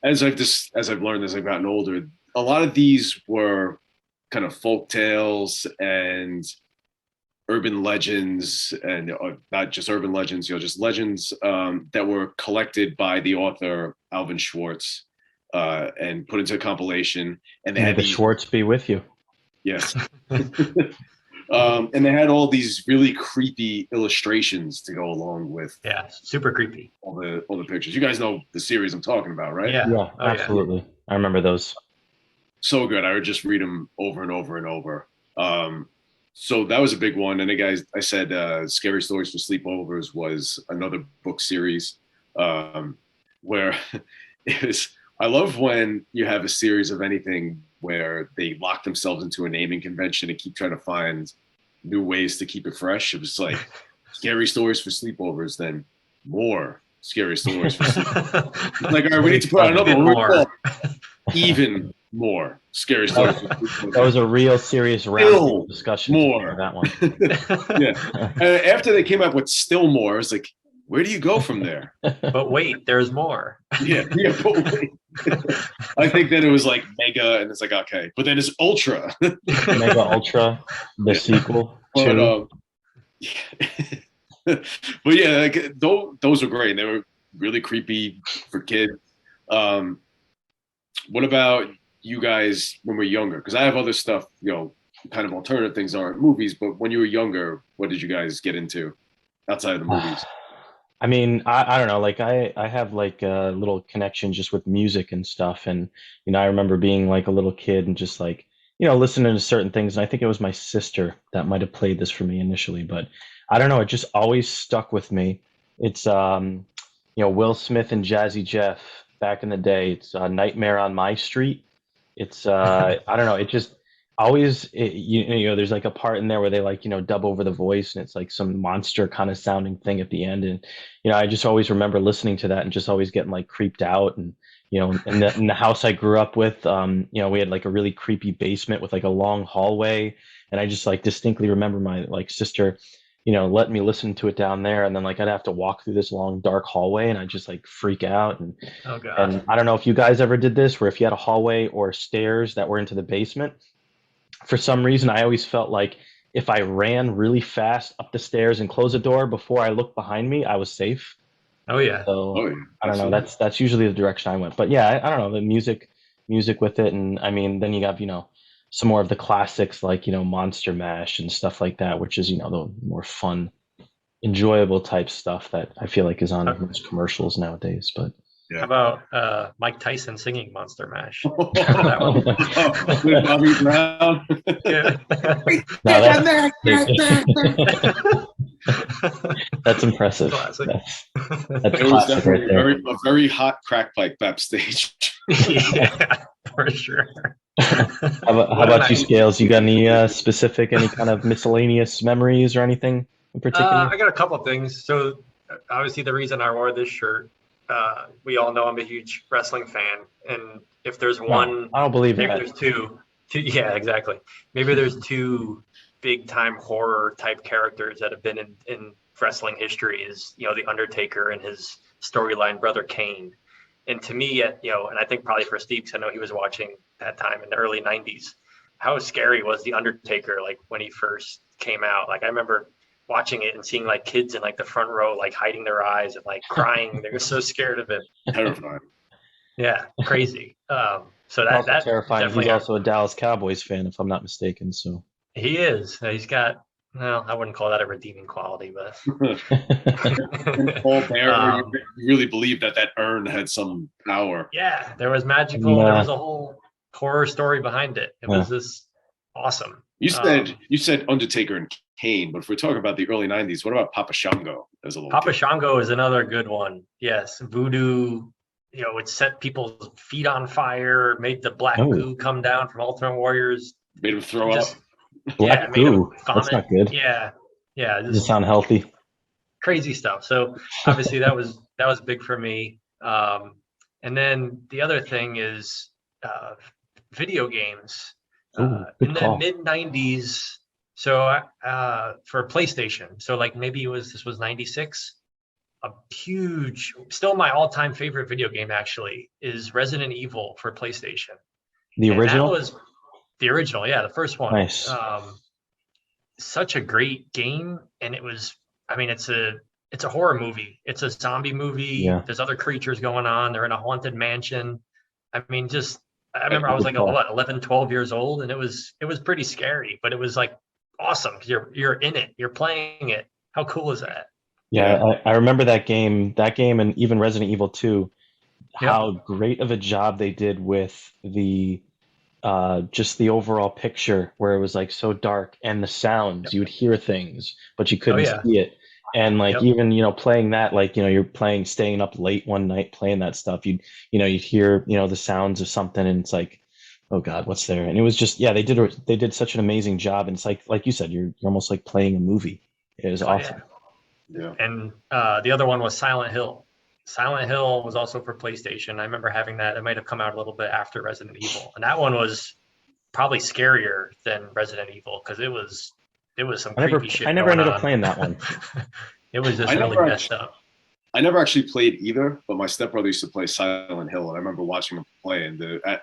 as I've learned as I've gotten older, a lot of these were kind of folk tales and urban legends, and not just urban legends, just legends that were collected by the author Alvin Schwartz and put into a compilation. And they had the Schwartz be with you. Yes. And they had all these really creepy illustrations to go along with. Yeah, super creepy. All the pictures. You guys know the series I'm talking about, right? Yeah, absolutely. Yeah. I remember those. So good. I would just read them over and over and over. So that was a big one. And again, I said Scary Stories for Sleepovers was another book series where it was. I love when you have a series of anything where they lock themselves into a naming convention and keep trying to find new ways to keep it fresh. It was like Scary Stories for Sleepovers, then more Scary Stories for Sleepovers. Like, all right, we need to put out another one. Even more Scary Stories for Sleepovers. That was a real serious round discussion. More. That one. Yeah. And after they came up with still more, it's like, where do you go from there? But wait, there's more. Yeah, but wait. I think that it was like Mega, and it's like, okay. But then it's Ultra. Mega Ultra, the sequel. But yeah, like, those were great. They were really creepy for kids. What about you guys when we're younger? Because I have other stuff, kind of alternative things aren't movies, but when you were younger, what did you guys get into outside of the movies? I mean, I don't know, like I have like a little connection just with music and stuff. And, I remember being like a little kid and just like, listening to certain things. And I think it was my sister that might have played this for me initially, but I don't know. It just always stuck with me. It's, Will Smith and Jazzy Jeff back in the day. It's Nightmare on My Street. It's, I don't know. It just always, there's like a part in there where they like, dub over the voice and it's like some monster kind of sounding thing at the end. And, I just always remember listening to that and just always getting like creeped out. And, in the house I grew up with, we had like a really creepy basement with like a long hallway. And I just like distinctly remember my like sister, let me listen to it down there, and then like I'd have to walk through this long dark hallway, and I just like freak out. Oh And God. I don't know if you guys ever did this, where if you had a hallway or stairs that were into the basement, for some reason I always felt like if I ran really fast up the stairs and closed the door before I looked behind me, I was safe. Oh yeah. So Oh yeah, I don't know. absolutely. That's usually the direction I went. But yeah, I don't know, the music with it, and I mean, then you have some more of the classics like Monster Mash and stuff like that, which is the more fun, enjoyable type stuff that I feel like is on How most commercials nowadays. But how Yeah. about Mike Tyson singing Monster Mash? Remember that one? Oh, with Bobby Brown. Yeah. no, Get that that's impressive. Classic. That's It was classic right definitely there. a very hot crack pipe backstage. Yeah, for sure. How What a about you, night. Scales? You got any specific, any kind of miscellaneous memories or anything in particular? I got a couple things. So obviously the reason I wore this shirt, we all know I'm a huge wrestling fan, and if there's No, one, I don't believe maybe that. there's two, yeah, exactly. Maybe there's two big time horror type characters that have been in wrestling history is, the Undertaker and his storyline brother Kane. And to me, and I think probably for Steve, 'cause I know he was watching that time in the early '90s, how scary was the Undertaker like when he first came out? Like I remember watching it and seeing like kids in like the front row, like hiding their eyes and like crying. They were so scared of him. Terrifying. Yeah, crazy. So Also that terrifying. He's definitely also a Dallas Cowboys fan, if I'm not mistaken. So he is. He's got. Well, I wouldn't call that a redeeming quality, but And Paul Bearer, you um, really believe that urn had some power. yeah, there was and, magical. There was a whole horror story behind it. It was just awesome. You said Undertaker and Kane, but if we're talking about the early '90s, what about Papa Shango as a little Papa kid? Shango is another good one. Yes, voodoo. It set people's feet on fire, made the black oh, goo come down from Ultimate Warriors. Made him throw up. Just yeah, black it made him goo. That's vomit. not good. Yeah, yeah, Doesn't just sound healthy. crazy stuff. So obviously that was big for me. And then the other thing is uh, video games Oh, in good the call. mid '90s. So for PlayStation, so like maybe this was '96. A huge, still my all-time favorite video game actually is Resident Evil for PlayStation, The and that original? was the original, yeah, the first one. Nice. Such a great game, and it was. I mean, it's a horror movie. It's a zombie movie. Yeah, There's other creatures going on. They're in a haunted mansion. I mean, just I That's remember I was good like call. what 11, 12 years old, and it was pretty scary, but it was like awesome because you're in it, you're playing it. How cool is that? Yeah, Yeah. I remember that game, and even Resident Evil 2, Yep. how great of a job they did with the just the overall picture, where it was like so dark, and the sounds, Yep. you would hear things but you Oh couldn't yeah. see it. And like Yep. even playing that, like you're playing, staying up late one night playing that stuff, you'd hear the sounds of something, and it's like, oh God, what's there? And it was just, yeah, they did such an amazing job, and it's like you said, you're almost like playing a movie. It was Oh yeah. awesome. Yeah. And the other one was Silent Hill. Silent Hill was also for PlayStation. I remember having that. It might have come out a little bit after Resident Evil, and that one was probably scarier than Resident Evil because it was some creepy I shit never going ended up on. playing that one. It was just I really never messed actually, up. I never actually played either, but my stepbrother used to play Silent Hill, and I remember watching him play, and the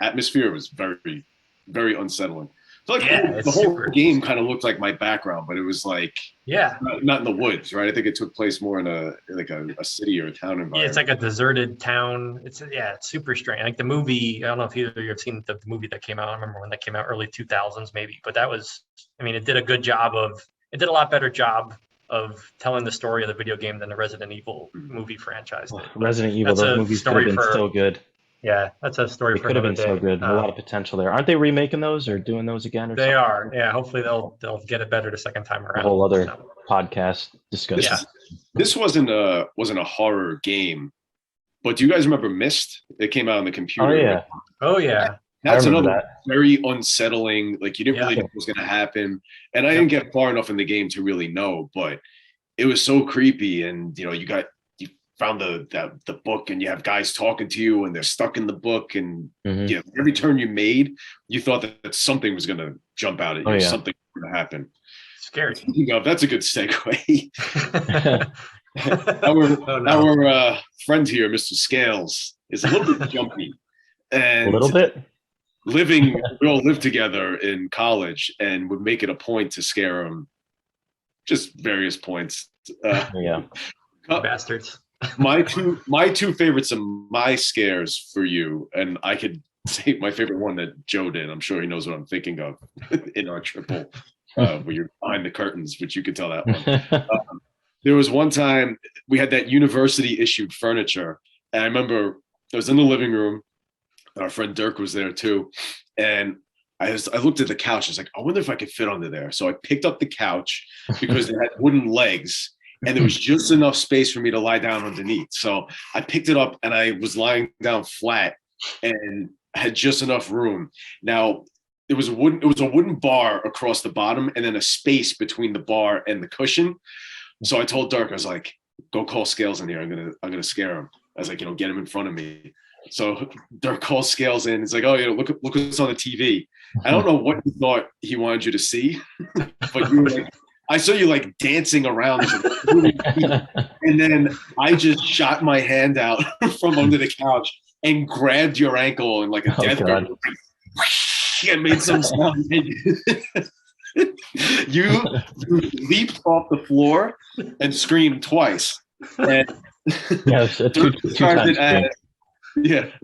atmosphere was very, very unsettling. So like Yeah, the it's whole super. game kind of looked like my background, but it was like Yeah, not in the woods, right? I think it took place more in a city or a town yeah, it's environment. like a deserted town. It's super strange. Like the movie, I don't know if either of you have seen the movie that came out. I remember when that came out, early 2000s maybe. But that was, I mean, it did a lot better job of telling the story of the video game than the Resident Evil movie franchise did. But Resident Evil, that's those a movies could have story been for, so good. yeah, that's a story They for could have another been so day. good. A lot of potential there. Aren't they remaking those or doing those again or They something? are, yeah. Hopefully they'll get it better the second time A around. whole other So, podcast discussion. yeah. This wasn't a horror game, but do you guys remember Mist? It came out on the Oh computer. yeah, Oh yeah. I That's remember another that. very unsettling. Like you didn't Yeah. really know what was going to happen, and I Yep. didn't get far enough in the game to really know, but it was so creepy. And you found the book, and you have guys talking to you, and they're stuck in the book, and Hmm. every turn you made, you thought that something was going to jump out at Oh you, yeah. something was going to happen. Scary. That's a good segue. Oh, no. Our friend here, Mr. Scales, is a little bit jumpy. And A little bit. we all lived together in college and would make it a point to scare him, just various points. Yeah. Bastards. My two favorites of my scares for you, and I could say my favorite one that Joe did. I'm sure he knows what I'm thinking of in our triple, where you're behind the curtains, which you could tell that one. There was one time we had that university issued furniture, and I remember I was in the living room. Our friend Dirk was there too, and I looked at the couch. I was like, I wonder if I could fit under there. So I picked up the couch because it had wooden legs, and there was just enough space for me to lie down underneath. So I picked it up, and I was lying down flat, and had just enough room. Now it was a wooden bar across the bottom, and then a space between the bar and the cushion. So I told Dirk, I was like, go call Scales in here. I'm gonna scare him. I was like, get him in front of me. So Dirk calls Scales in. He's like, oh, look what's on the TV. I don't know what he thought he wanted you to see, but you were like, I saw you like dancing around. And then I just shot my hand out from under the couch and grabbed your ankle in like a death grip. And made some sound. You leaped off the floor and screamed twice. And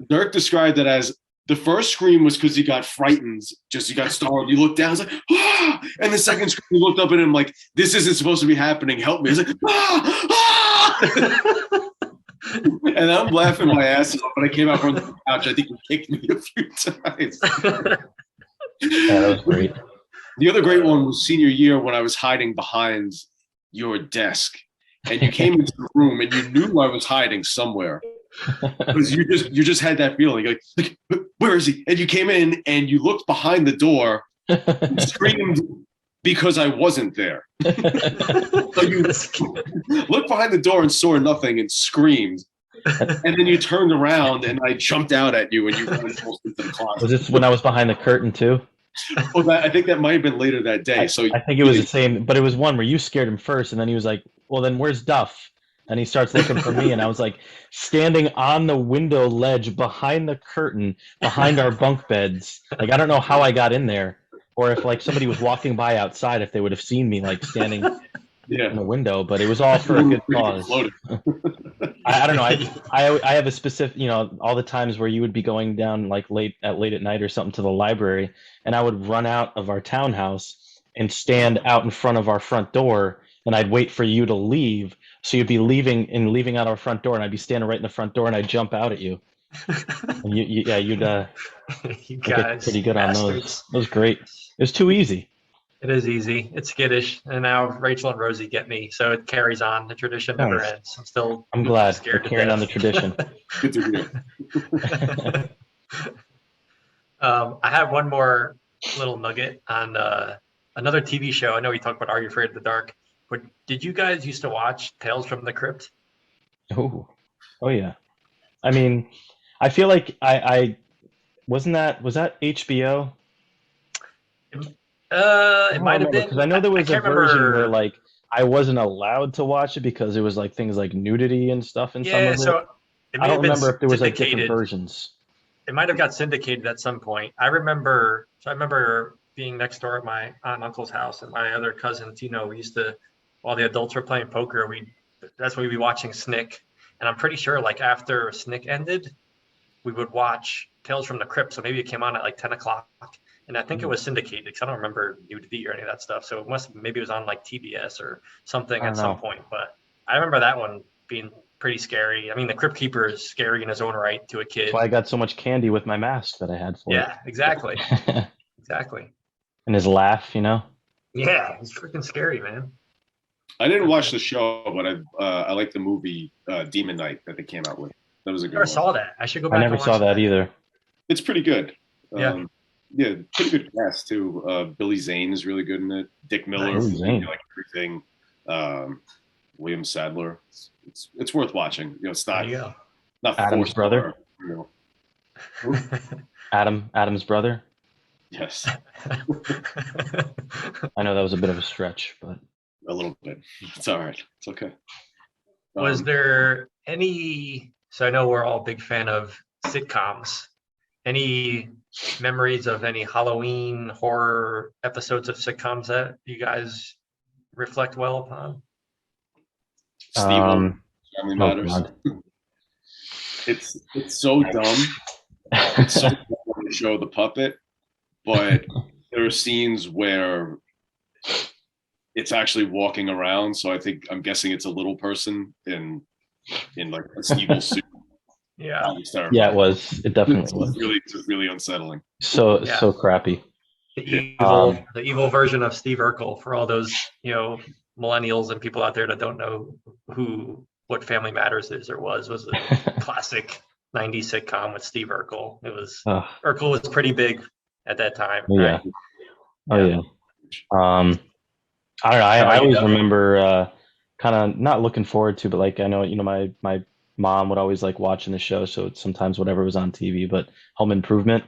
Dirk described it as the first scream was because he got frightened, he got startled. You looked down, he's like, ah! And the second scream, you looked up at him like, this isn't supposed to be happening. Help me. He's like, ah! Ah! And I'm laughing my ass off, but I came out from the couch. I think he kicked me a few times. Yeah, that was great. The other great one was senior year when I was hiding behind your desk, and you came into the room and you knew I was hiding somewhere because you just had that feeling like, where is he? And you came in and you looked behind the door and screamed because I wasn't there. So you looked behind the door and saw nothing and screamed. And then you turned around and I jumped out at you and you went into the closet. Was this when I was behind the curtain too? Well, I think that might have been later that day. I think it was the same, but it was one where you scared him first, and then he was like, well, then where's Duff? And he starts looking for me, and I was like standing on the window ledge behind the curtain, behind our bunk beds. Like, I don't know how I got in there, or if like somebody was walking by outside, if they would have seen me like standing in the window, but it was all for a good cause. I don't know. I have a specific, all the times where you would be going down like late at night or something to the library, and I would run out of our townhouse and stand out in front of our front door, and I'd wait for you to leave. So you'd be leaving out our front door, and I'd be standing right in the front door, and I'd jump out at you. And you'd you guys, get pretty good bastards. on those. It was great. It was too easy. It is easy. It's skittish, and now Rachel and Rosie get me, so it carries on. The tradition never ends. I'm glad scared we're carrying on the tradition. Good to hear. I have one more little nugget on another TV show. I know we talked about Are You Afraid of the Dark, but did you guys used to watch Tales from the Crypt? Oh yeah. I mean, I feel like I was that HBO? It might have been, because I know there was a version where like I wasn't allowed to watch it because it was like things like nudity and stuff in some of it. So I don't remember if there was like different versions. It might have got syndicated at some point. I remember being next door at my aunt and uncle's house, and my other cousins, we used to, while the adults were playing poker, that's when we'd be watching Snick. And I'm pretty sure like after Snick ended, we would watch Tales from the Crypt. So maybe it came on at like 10 o'clock. And I think it was syndicated because I don't remember nudity or any of that stuff. So maybe it was on like TBS or something at some point. But I remember that one being pretty scary. I mean, the Crypt Keeper is scary in his own right to a kid. That's why I got so much candy with my mask that I had for it. Yeah, exactly. Exactly. And his laugh, Yeah, it's freaking scary, man. I didn't watch the show, but I like the movie Demon Knight that they came out with. That was a good one. I never saw that. I should go back. I never saw that either. It's pretty good. Yeah. Yeah, pretty good cast too. Billy Zane is really good in it. Dick Miller, like everything. William Sadler. It's worth watching. It's not Adam's brother. Adam's brother. Yes, I know that was a bit of a stretch, but a little bit. It's all right. It's okay. Was there any, so I know we're all a big fan of sitcoms. Any memories of any Halloween horror episodes of sitcoms that you guys reflect well upon? Steve Family oh Matters. god. It's so dumb. It's so dumb when they show the puppet, but there are scenes where it's actually walking around. So I'm guessing it's a little person in like a evil suit. Yeah. That was terrifying. Yeah, it was. It definitely was. It's really unsettling. So Yeah. so crappy. The evil version of Steve Urkel for all those, millennials and people out there that don't know what Family Matters is or was a classic 90s sitcom with Steve Urkel. Urkel was pretty big at that time. Yeah. Right? Oh yeah. I don't know. I always remember kind of not looking forward to, but like I know, my mom would always like watching the show, so it's sometimes whatever was on TV, but Home Improvement,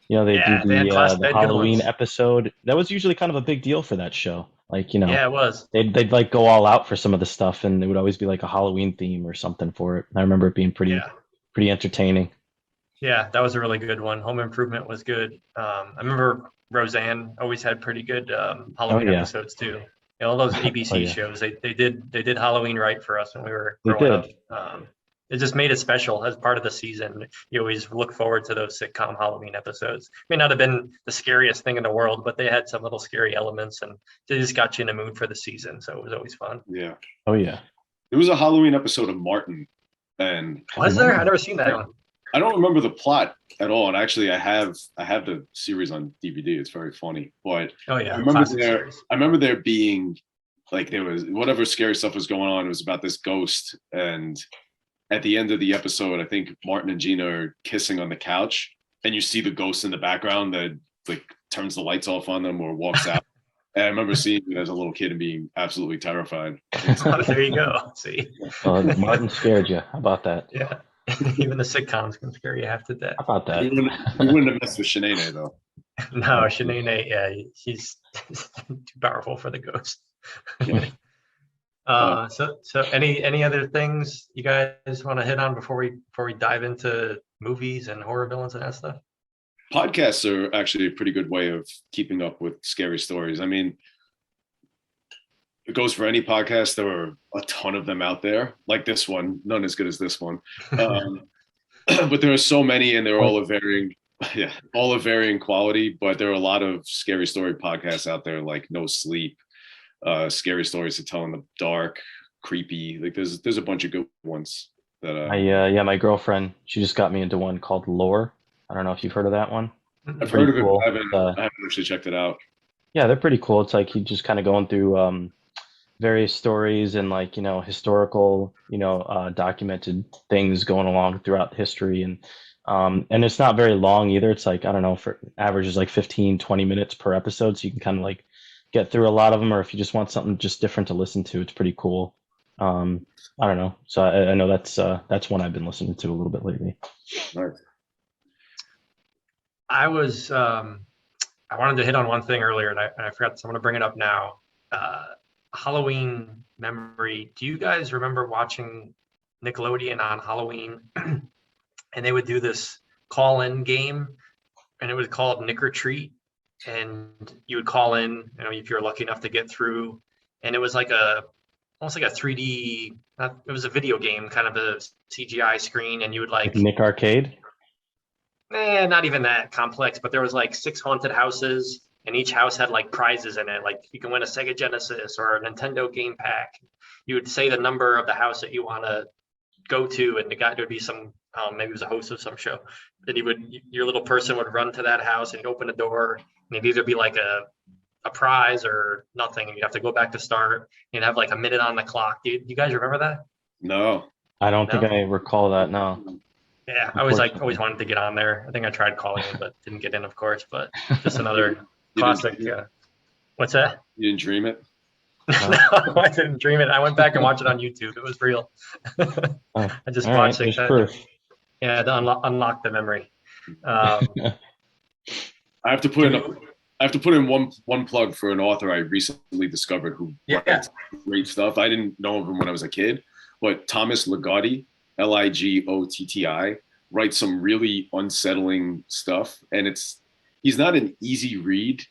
they do the Halloween episode. That was usually kind of a big deal for that show. Like, yeah, it was. They'd like go all out for some of the stuff, and it would always be like a Halloween theme or something for it. I remember it being pretty entertaining. Yeah, that was a really good one. Home Improvement was good. I remember Roseanne always had pretty good Halloween episodes too. All those ABC shows, they did Halloween right for us when we were growing up. It just made it special as part of the season. You always look forward to those sitcom Halloween episodes. May not have been the scariest thing in the world, but they had some little scary elements, and they just got you in the mood for the season. So it was always fun. Yeah. Oh yeah. There was a Halloween episode of Martin, and was there? I never seen that one. I don't remember the plot at all. And actually, I have the series on DVD. It's very funny. But I remember there being like there was whatever scary stuff was going on. It was about this ghost, and at the end of the episode, I think Martin and Gina are kissing on the couch, and you see the ghost in the background that like turns the lights off on them or walks out. And I remember seeing it as a little kid and being absolutely terrified. There you go. See, Martin scared you. How about that? Yeah. Even the sitcoms can scare you half to death. How about that? You wouldn't have messed with Shanae though. No, Shanae, yeah, she's too powerful for the ghost. So any other things you guys want to hit on before we dive into movies and horror villains and that stuff? Podcasts are actually a pretty good way of keeping up with scary stories. I mean, it goes for any podcast. There are a ton of them out there, like this one, none as good as this one. But there are so many, and they're all of varying quality. But there are a lot of scary story podcasts out there, like No Sleep, Scary Stories to Tell in the Dark, Creepy. Like there's a bunch of good ones that. My girlfriend, she just got me into one called Lore. I don't know if you've heard of that one. I've heard of it. I haven't actually checked it out. Yeah, they're pretty cool. It's like you just kind of going through various stories and like historical documented things going along throughout history, and it's not very long either. It's like, I don't know, for average is like 15-20 minutes per episode, so you can kind of like get through a lot of them, or if you just want something just different to listen to, it's pretty cool. I don't know, so I know that's one I've been listening to a little bit lately. Nice. I wanted to hit on one thing earlier, and I forgot, so I'm going to bring it up now. Halloween memory. Do you guys remember watching Nickelodeon on Halloween? And they would do this call-in game, and it was called Nick or Treat. And you would call in, if you're lucky enough to get through. And it was like almost like a 3D. It was a video game, kind of a CGI screen, and you would like Nick Arcade. Not even that complex, but there was like 6 haunted houses, and each house had like prizes in it. Like you can win a Sega Genesis or a Nintendo game pack. You would say the number of the house that you want to go to, and the guy, there'd be some, maybe it was a host of some show, and your little person would run to that house, and you'd open the door, and it'd either be like a prize or nothing, and you'd have to go back to start. You'd have like a minute on the clock. Do you guys remember that? No. I don't think I recall that, no. Yeah, I always wanted to get on there. I think I tried calling it, but didn't get in, of course. But just another classic. What's that? You didn't dream it? No, I didn't dream it. I went back and watched it on YouTube. It was real. I just watched it. Yeah, to unlock the memory. I have to put in one plug for an author I recently discovered who writes great stuff. I didn't know of him when I was a kid, but Thomas Ligotti, Ligotti, writes some really unsettling stuff, and he's not an easy read.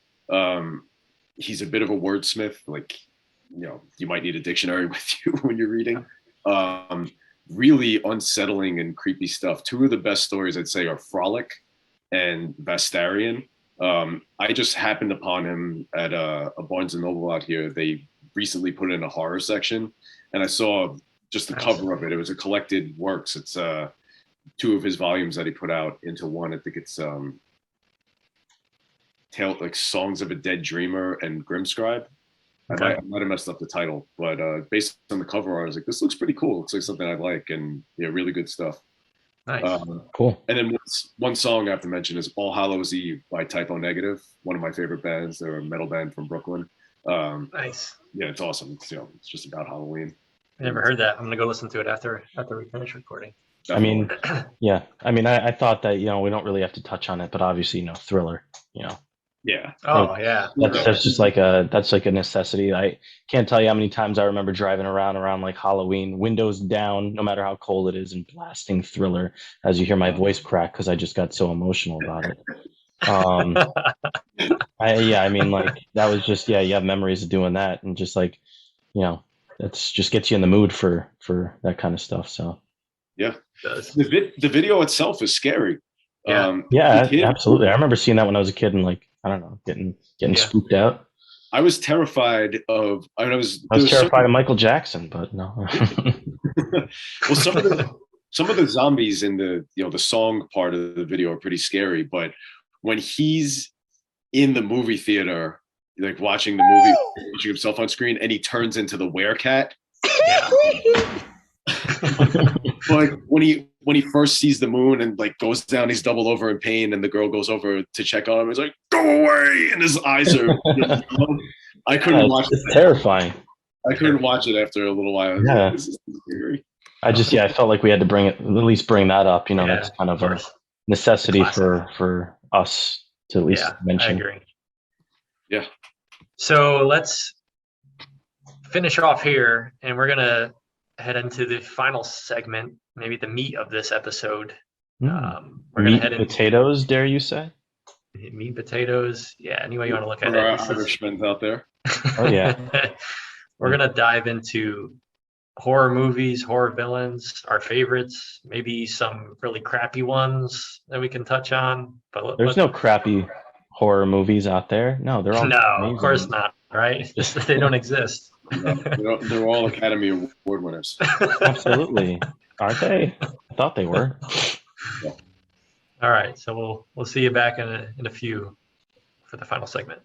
He's a bit of a wordsmith, like you might need a dictionary with you when you're reading. Really unsettling and creepy stuff. Two of the best stories I'd say are Frolic and Vastarian. I just happened upon him at a Barnes and Noble out here. They recently put in a horror section, and I saw just the cover of it. It was a collected works. It's two of his volumes that he put out into one. I think it's Songs of a Dead Dreamer and Grimscribe. Okay. I might have messed up the title, but based on the cover art, I was like, this looks pretty cool. Looks like something I'd like, and really good stuff. Nice. Cool. And then one song I have to mention is All Hallows Eve by Typo Negative, one of my favorite bands. They're a metal band from Brooklyn. Nice. Yeah, it's awesome. It's just about Halloween. I never heard that. I'm gonna go listen to it after we finish recording. Definitely. I thought that we don't really have to touch on it, but obviously Thriller. Yeah. Oh yeah. That's just like a necessity. I can't tell you how many times I remember driving around like Halloween, windows down, no matter how cold it is, and blasting Thriller as you hear my voice crack because I just got so emotional about it. That was just you have memories of doing that, and just that's just gets you in the mood for that kind of stuff. So yeah, the video itself is scary. Absolutely. I remember seeing that when I was a kid and I don't know, getting spooked out. I was terrified of. I was terrified of Michael Jackson, but no. Well, some of the zombies in the song part of the video are pretty scary, but when he's in the movie theater, like watching the movie, watching himself on screen, and he turns into the werecat. Like when he first sees the moon and goes down, he's doubled over in pain, and the girl goes over to check on him. He's like, "Go away!" And his eyes are. I couldn't watch it. It's terrifying. I couldn't watch it after a little while. Yeah, this is scary. I felt like we had to at least bring that up. That's kind of a necessity for us to at least mention. I agree. Yeah. So let's finish off here, and we're gonna head into the final segment, maybe the meat of this episode. We're gonna head into potatoes. Dare you say? Meat and potatoes. Yeah. Any way you want to look at it. Irishmen's out there. Oh yeah. We're gonna dive into horror movies, horror villains, our favorites, maybe some really crappy ones that we can touch on. But there's no crappy horror movies out there. No, they're all amazing. Of course not. Right? They don't exist. No, they're all Academy Award winners. Absolutely, aren't they? I thought they were. Yeah. All right, so we'll see you back in a few for the final segment.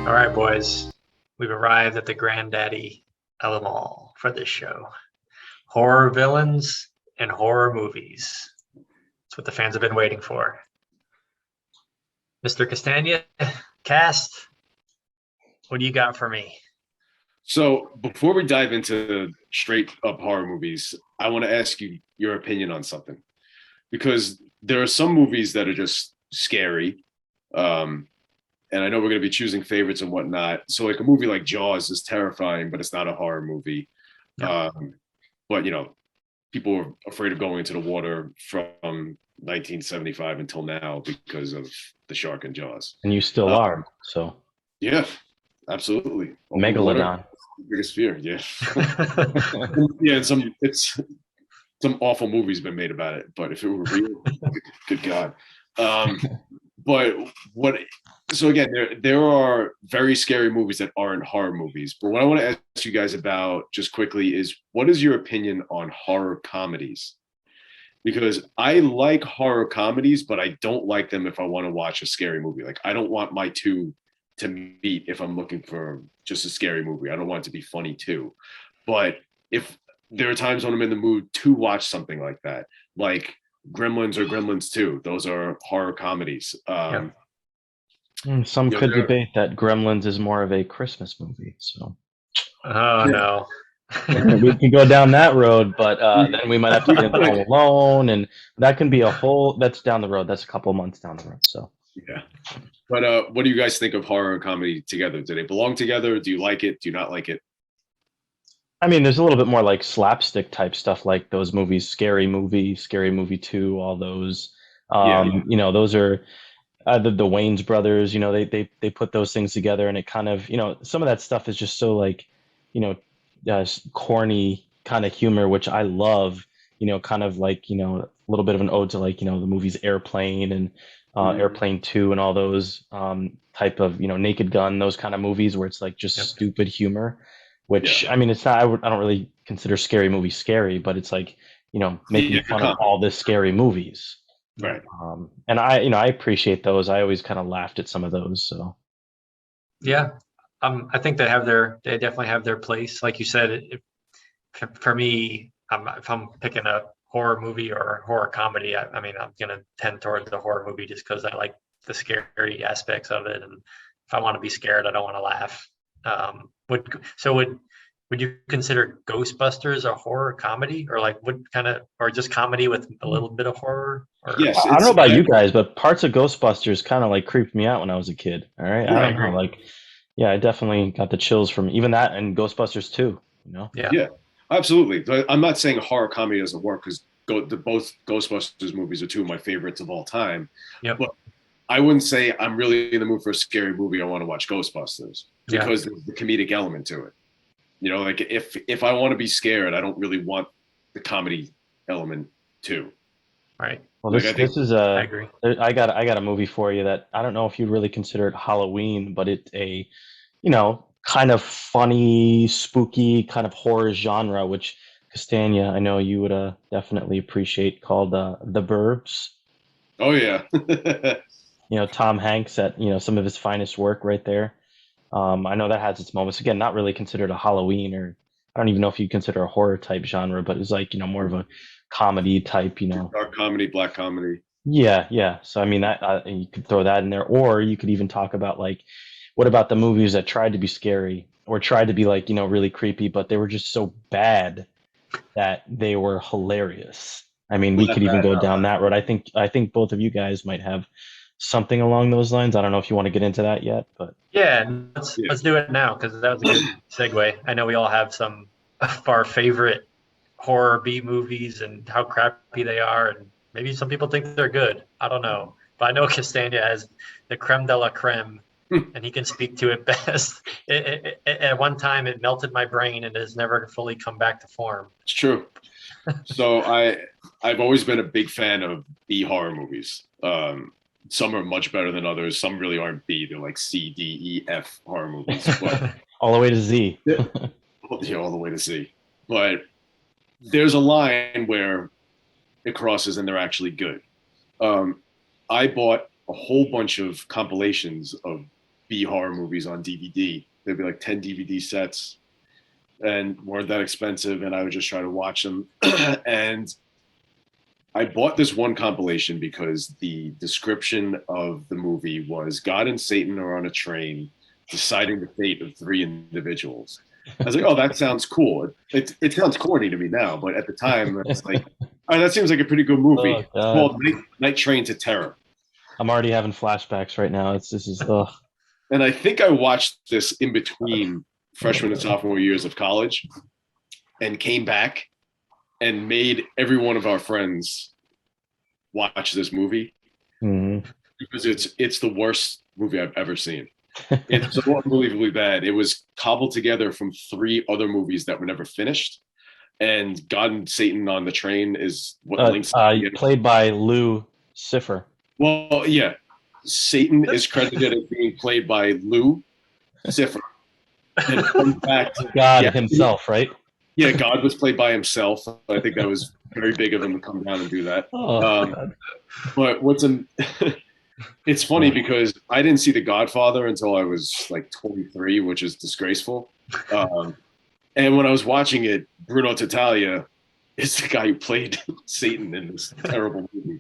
All right, boys, we've arrived at the granddaddy of them all for this show. Horror villains and horror movies. That's what the fans have been waiting for. Mr. Castagna, cast, what do you got for me? So before we dive into straight up horror movies, I want to ask you your opinion on something. Because there are some movies that are just scary. And I know we're going to be choosing favorites and whatnot. So like a movie like Jaws is terrifying, but it's not a horror movie. Yeah. But people were afraid of going into the water from 1975 until now because of the shark in Jaws. And you still are. So yeah, absolutely. Megalodon. Biggest fear. Yeah. Yeah. Some awful movies been made about it, but if it were real, good God. So again, there are very scary movies that aren't horror movies. But what I want to ask you guys about just quickly is, what is your opinion on horror comedies? Because I like horror comedies, but I don't like them if I want to watch a scary movie. Like I don't want my two to meet if I'm looking for just a scary movie. I don't want it to be funny too. But if there are times when I'm in the mood to watch something like that, like Gremlins or Gremlins 2, those are horror comedies. Yeah. Some You know, could debate that Gremlins is more of a Christmas movie. So Oh no. we can go down that road, but then we might have to get into Home Alone, and that can be a whole. That's down the road. That's a couple of months down the road. So yeah. But what do you guys think of horror and comedy together? Do they belong together? Do you like it? Do you not like it? I mean, there's a little bit more like slapstick type stuff, like those movies, Scary Movie 2, all those. Yeah. You know, those are the Wayans brothers. You know, they put those things together, and it kind of, you know, some of that stuff is just so like, you know, corny kind of humor, which I love. You know, kind of like, you know, a little bit of an ode to like, you know, the movies Airplane and Airplane 2 and all those type of, you know, Naked Gun, those kind of movies where it's like just Yep. stupid humor. Which Yeah. I mean, it's not. I don't really consider scary movies scary, but it's like, you know, making Yeah, fun of all the scary movies. right. And I, you know, I appreciate those. I always kind of laughed at some of those. So Yeah. I think they definitely have their place. Like you said, for me, if I'm picking a horror movie or a horror comedy, I mean, I'm gonna tend towards the horror movie just because I like the scary aspects of it, and if I want to be scared, I don't want to laugh. Would you consider Ghostbusters a horror comedy, or like what kind of, or just comedy with a little bit of horror? Or Yes, I don't know it's about you guys, but parts of Ghostbusters kind of like creeped me out when I was a kid. All right, I right. don't know, like, yeah, I definitely got the chills from even that and Ghostbusters too. You know, yeah, Yeah, absolutely. But I'm not saying horror comedy doesn't work because both Ghostbusters movies are two of my favorites of all time. yep, But I wouldn't say I'm really in the mood for a scary movie. I want to watch Ghostbusters yeah, because there's the comedic element to it. You know, like if I want to be scared, I don't really want the comedy element too. right. well, Like I think, this is I a agree. I got a movie for you that I don't know if you'd really consider it Halloween, but it's a, you know, kind of funny, spooky kind of horror genre, which Castania, I know you would definitely appreciate, called The Burbs. oh yeah, You know, Tom Hanks at, you know, some of his finest work right there. I know that has its moments. Again, not really considered a Halloween, or I don't even know if you consider a horror type genre, but it's like, you know, more of a comedy type, you know. dark comedy, black comedy. Yeah, yeah. So I mean, that you could throw that in there, or you could even talk about like, what about the movies that tried to be scary or tried to be like, you know, really creepy, but they were just so bad that they were hilarious. I mean, we Well, could even go down that road. I think both of you guys might have something along those lines. I don't know if you want to get into that yet, but Yeah, yeah, let's do it now because that was a good segue. I know we all have some of our favorite horror B movies and how crappy they are, and maybe some people think they're good. I don't know, but I know Castania has the creme de la creme, and he can speak to it best. At one time, it melted my brain and has never fully come back to form. it's true. So I've always been a big fan of B horror movies. Some are much better than others. Some really aren't B. They're like C, D, E, F horror movies. But all the way to Z. yeah, all the way to C. But there's a line where it crosses and they're actually good. Um, I bought a whole bunch of compilations of B horror movies on DVD. There'd be like 10 DVD sets and weren't that expensive. And I would just try to watch them. And I bought this one compilation because the description of the movie was God and Satan are on a train deciding the fate of three individuals. I was like, oh, that sounds cool. It sounds corny to me now, but at the time, it's like, oh, that seems like a pretty good movie. Oh, It's God. called Night Train to Terror. I'm already having flashbacks right now. This is ugh. And I think I watched this in between freshman and sophomore years of college and came back and made every one of our friends watch this movie because it's the worst movie I've ever seen. It's so unbelievably bad. It was cobbled together from three other movies that were never finished. And God and Satan on the Train is what links played by Lou Ciffer. Well, yeah. Satan is credited as being played by Lou Ciffer. And in fact, God himself, right? Yeah, God was played by himself. I think that was very big of him to come down and do that. Oh, but It's funny because I didn't see The Godfather until I was like 23, which is disgraceful. And when I was watching it, Bruno Tattaglia is the guy who played Satan in this terrible movie.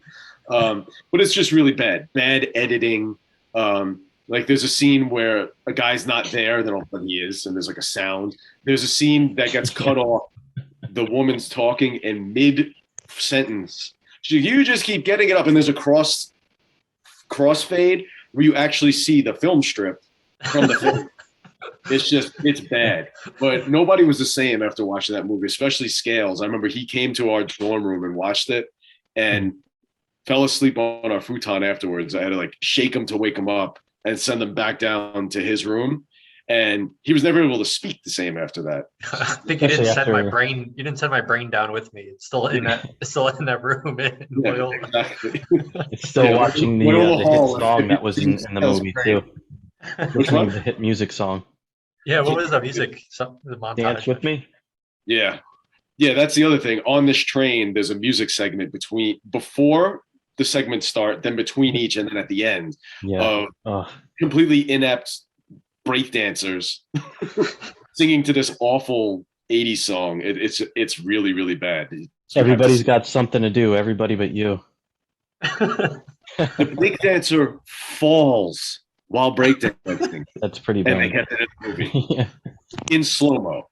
But it's just really bad editing. Like there's a scene where a guy's not there, then all of a sudden he is, and there's like a sound. There's a scene that gets cut off. The woman's talking in mid sentence. You just keep getting it up, and there's a crossfade where you actually see the film strip from the film. It's bad. But nobody was the same after watching that movie, especially Scales. I remember he came to our dorm room and watched it and fell asleep on our futon afterwards. I had to like shake him to wake him up and send him back down to his room. And he was never able to speak the same after that. I think you didn't send my brain. You didn't send my brain down with me. It's still in that. It's still in that room. Yeah, exactly. It's still watching the hit song that was in the movie too. Which one? The hit music song. Yeah, what was the music? The montage. Dance with me. Yeah, that's the other thing. On this train, there's a music segment before the segments start, then between each, and then at the end. Yeah. Completely inept breakdancers singing to this awful 80s song. It's really, really bad. Everybody's got something to do, everybody but you. The breakdancer falls while breakdancing. That's pretty bad. And they kept it in the movie. Yeah. In slow-mo.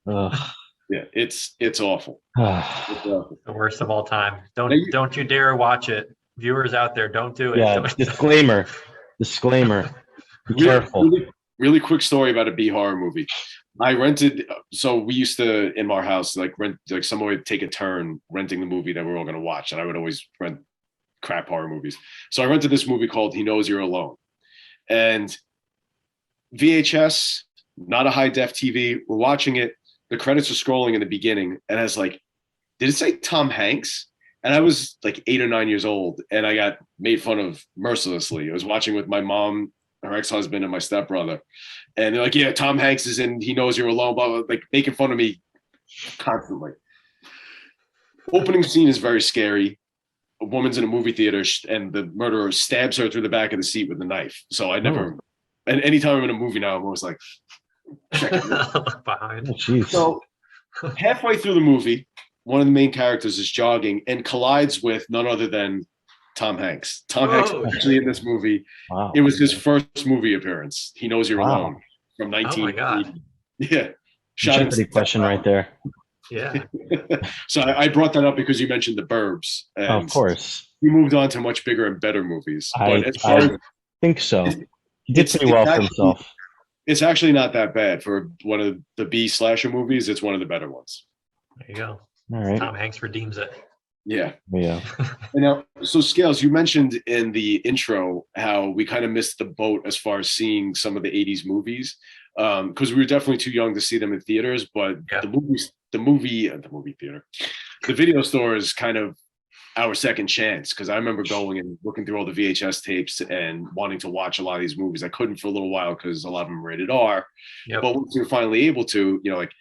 Yeah, it's awful. It's awful. The worst of all time. Don't you dare watch it. Viewers out there, don't do it. Yeah, disclaimer. Be careful. Really quick story about a B horror movie. I rented, so we used to, in our house, like rent, like someone would take a turn renting the movie that we were all going to watch. And I would always rent crap horror movies. So I rented this movie called He Knows You're Alone. And VHS, not a high def TV. We're watching it. The credits are scrolling in the beginning. And I was like, did it say Tom Hanks? And I was like 8 or 9 years old. And I got made fun of mercilessly. I was watching with my mom, her ex-husband, and my stepbrother. And they're like, yeah, Tom Hanks is in He Knows You're Alone, blah, blah, like making fun of me constantly. Opening scene is very scary. A woman's in a movie theater and the murderer stabs her through the back of the seat with a knife. So I never, and anytime I'm in a movie now, I'm always like, check it behind. So halfway through the movie, one of the main characters is jogging and collides with none other than Tom Hanks. Tom Hanks was actually in this movie. Wow. It was his first movie appearance. He Knows You're Alone from 1980. Oh my God. Yeah. Jeopardy question right there. Yeah. So I brought that up because you mentioned The Burbs. And of course. He moved on to much bigger and better movies. I think so. He did pretty well for himself. It's actually not that bad for one of the B slasher movies. It's one of the better ones. There you go. All right. Tom Hanks redeems it. Yeah. Yeah. And now, so Scales, you mentioned in the intro how we kind of missed the boat as far as seeing some of the 80s movies. Because we were definitely too young to see them in theaters, but the movie theater, the video store is kind of our second chance. Because I remember going and looking through all the VHS tapes and wanting to watch a lot of these movies. I couldn't for a little while because a lot of them were rated R. Yep. But once we were finally able to, like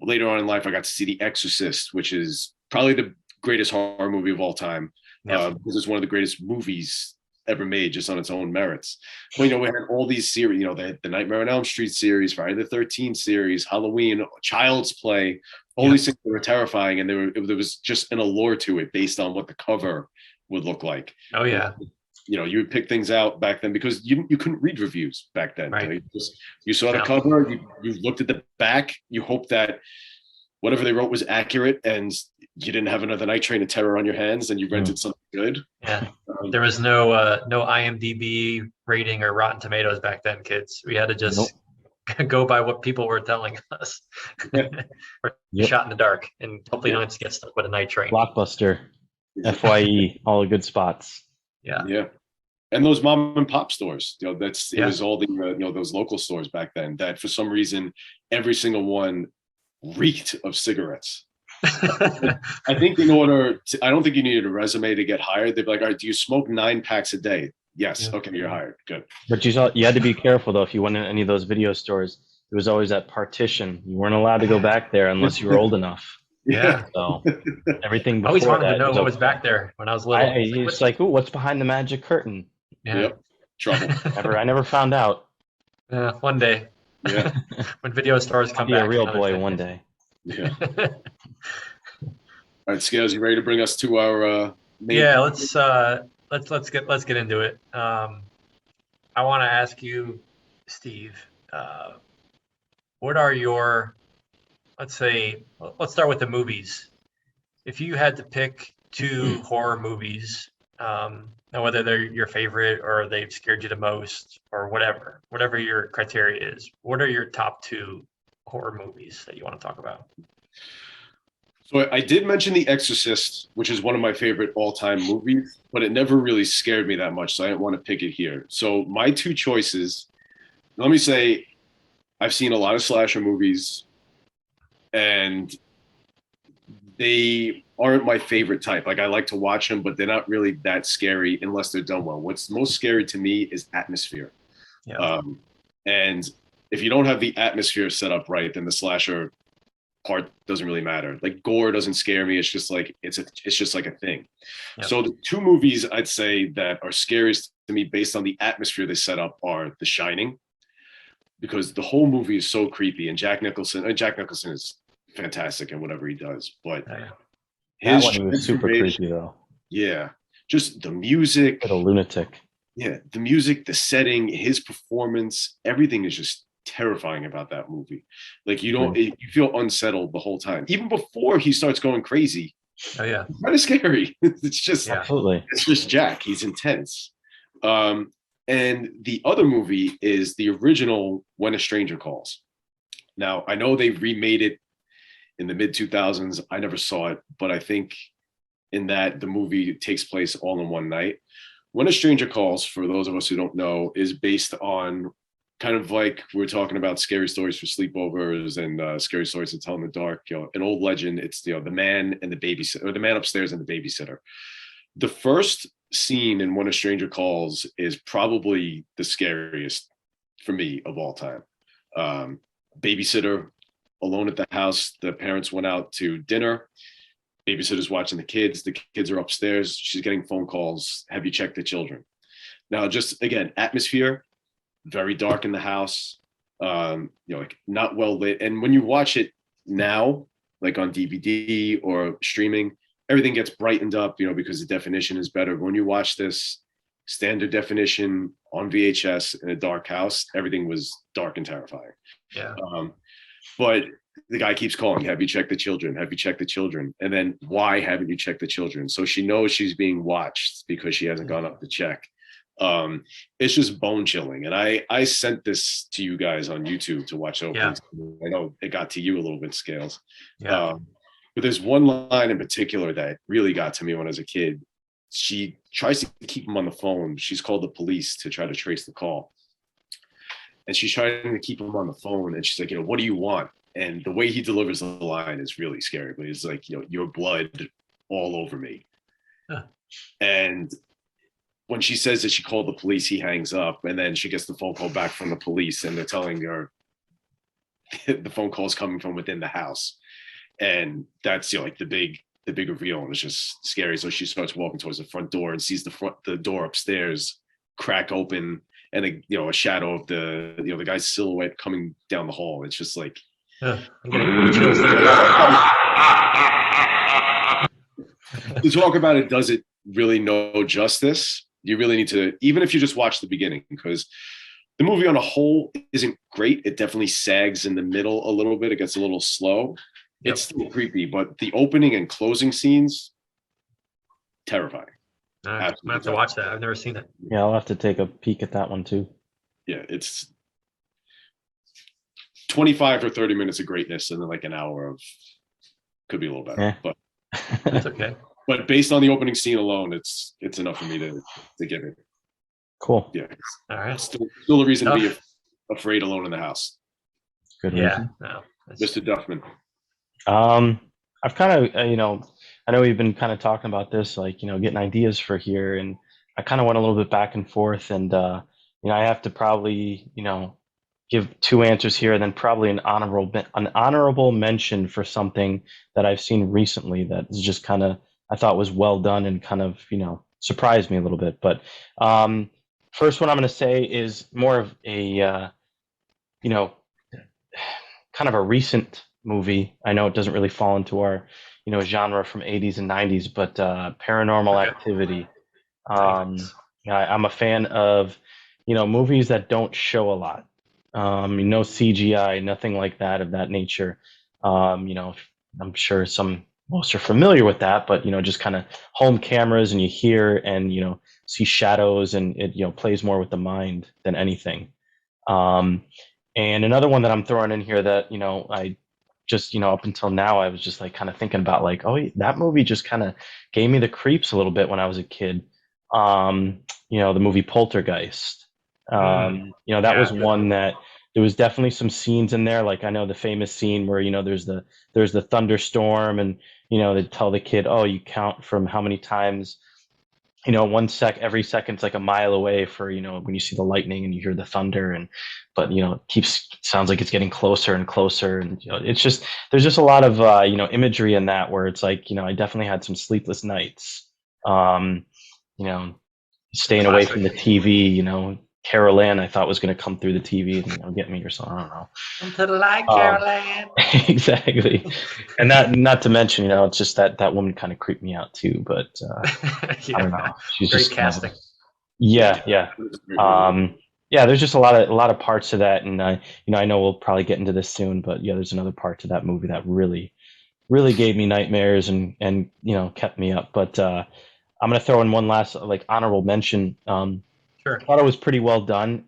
later on in life, I got to see The Exorcist, which is probably the greatest horror movie of all time. Because it's one of the greatest movies ever made just on its own merits. But, we had all these series, the Nightmare on Elm Street series, Friday the 13th series, Halloween, Child's Play, all these things that were terrifying. And there was just an allure to it based on what the cover would look like. Oh, yeah. You would pick things out back then because you couldn't read reviews back then. Right. You saw the cover, you looked at the back, you hoped that whatever they wrote was accurate and you didn't have another Night Train of Terror on your hands and you rented something good. Yeah. There was no IMDb rating or Rotten Tomatoes back then, kids. We had to just go by what people were telling us. Or shot in the dark and hopefully not get stuck with a Night Train. Blockbuster, FYE, all the good spots. Yeah. Yeah. And those mom and pop stores, it was all the, those local stores back then that for some reason, every single one reeked of cigarettes. I think I don't think you needed a resume to get hired. They'd be like, all right, do you smoke 9 packs a day? Yes. Yeah. Okay, you're hired. Good. But you had to be careful though. If you went in any of those video stores, there was always that partition. You weren't allowed to go back there unless you were old enough. Yeah. So everything before I always wanted that, to know what was back there when I was little. It's like, what's behind the magic curtain? Yeah. Yep. Trouble. I never found out. Yeah, one day. Yeah. When video stars I'll come be a back. real another boy thing. one day. Yeah. All right, Scales, you ready to bring us to our main? Yeah, let's get into it. I want to ask you, Steve, what are your, let's start with the movies. If you had to pick two horror movies, now whether they're your favorite or they've scared you the most or whatever your criteria is, what are your top two horror movies that you want to talk about? So I did mention The Exorcist, which is one of my favorite all-time movies, but it never really scared me that much, so I didn't want to pick it here. So my two choices, let me say, I've seen a lot of slasher movies, and they aren't my favorite type. Like I like to watch them, but they're not really that scary unless they're done well. What's most scary to me is atmosphere. Yeah. And if you don't have the atmosphere set up right, then the slasher part doesn't really matter. Like gore doesn't scare me. It's just like it's just like a thing. Yep. So the two movies I'd say that are scariest to me based on the atmosphere they set up are The Shining, because the whole movie is so creepy, and Jack Nicholson is fantastic in whatever he does, but that one was super creepy though. Yeah, just the music, like a lunatic. Yeah, the music, the setting, his performance, everything is just terrifying about that movie. Like you feel unsettled the whole time, even before he starts going crazy. Oh yeah, it's kind of scary. It's just absolutely. It's just Jack. He's intense. And the other movie is the original When a Stranger Calls. Now I know they remade it in the mid 2000s. I never saw it, but I think in that the movie takes place all in one night. When a Stranger Calls, for those of us who don't know, is based on kind of like we were talking about scary stories for sleepovers and scary stories to tell in the dark. An old legend. It's the man and the babysitter, or the man upstairs and the babysitter. The first scene in When a Stranger Calls is probably the scariest for me of all time. Babysitter alone at the house. The parents went out to dinner. Babysitter's watching the kids. The kids are upstairs. She's getting phone calls. Have you checked the children? Now, just again, atmosphere, very dark in the house, like not well lit. And when you watch it now, like on DVD or streaming, everything gets brightened up, because the definition is better. But when you watch this standard definition on VHS in a dark house, everything was dark and terrifying. Yeah. But the guy keeps calling, have you checked the children? Have you checked the children? And then why haven't you checked the children? So she knows she's being watched because she hasn't gone up to check. It's just bone chilling. And I sent this to you guys on YouTube to watch opening. I know it got to you a little bit, Scales. Yeah. But there's one line in particular that really got to me when I was a kid. She tries to keep him on the phone. She's called the police to try to trace the call. And she's trying to keep him on the phone. And she's like, what do you want? And the way he delivers the line is really scary. But he's like, your blood all over me. Huh. And when she says that she called the police, he hangs up. And then she gets the phone call back from the police. And they're telling her the phone call is coming from within the house. And that's like the big reveal. And it's just scary. So she starts walking towards the front door and sees the door upstairs crack open. And a shadow of the guy's silhouette coming down the hall. It's just like, I'm getting chills. To talk about it, does it really no justice? You really need to, even if you just watch the beginning, because the movie on a whole isn't great. It definitely sags in the middle a little bit. It gets a little slow. Yep. It's still creepy, but the opening and closing scenes, terrifying. I'm gonna have to watch that. I've never seen it. Yeah, I'll have to take a peek at that one too. Yeah, it's 25 or 30 minutes of greatness, and then like an hour of could be a little better, but that's okay. But based on the opening scene alone, it's enough for me to give it. Cool. Yeah. All right. Still a reason to be afraid alone in the house. Good reason. Yeah. No, Mr. Duffman. I've kind of, I know we've been kind of talking about this, like, getting ideas for here, and I kind of went a little bit back and forth, and I have to probably, give two answers here, and then probably an honorable mention for something that I've seen recently that is just kind of I thought was well done and kind of surprised me a little bit. But First one I'm going to say is more of a you know, kind of a recent movie. I know it doesn't really fall into our, genre from 80s and 90s, but Paranormal Okay. Activity. Nice. I'm a fan of, movies that don't show a lot. No CGI, nothing like that of that nature. I'm sure most are familiar with that, but just kind of home cameras and you hear and see shadows and it plays more with the mind than anything. Um, and another one that I'm throwing in here that, I just, up until now, I was just like kind of thinking about like, oh, that movie just kind of gave me the creeps a little bit when I was a kid. Um, the movie Poltergeist. That was Yeah. one that there was definitely some scenes in there. Like I know the famous scene where, there's the thunderstorm and, they tell the kid, oh, you count from how many times every second's like a mile away for, when you see the lightning and you hear the thunder and, but, it sounds like it's getting closer and closer. And, there's just a lot of, imagery in that where it's like, I definitely had some sleepless nights, um, you know, staying away Classic. from the TV, Carol Ann, I thought was going to come through the TV and, get me or something. I don't know. Come to the light, Um, Caroline. exactly. And not to mention, it's just that woman kind of creeped me out too, but, I don't know. She's Great just kind of, casting. yeah. There's just a lot of parts to that, and I know we'll probably get into this soon, but yeah, there's another part to that movie that really, really gave me nightmares and kept me up. But I'm gonna throw in one last like honorable mention. Sure. I thought it was pretty well done,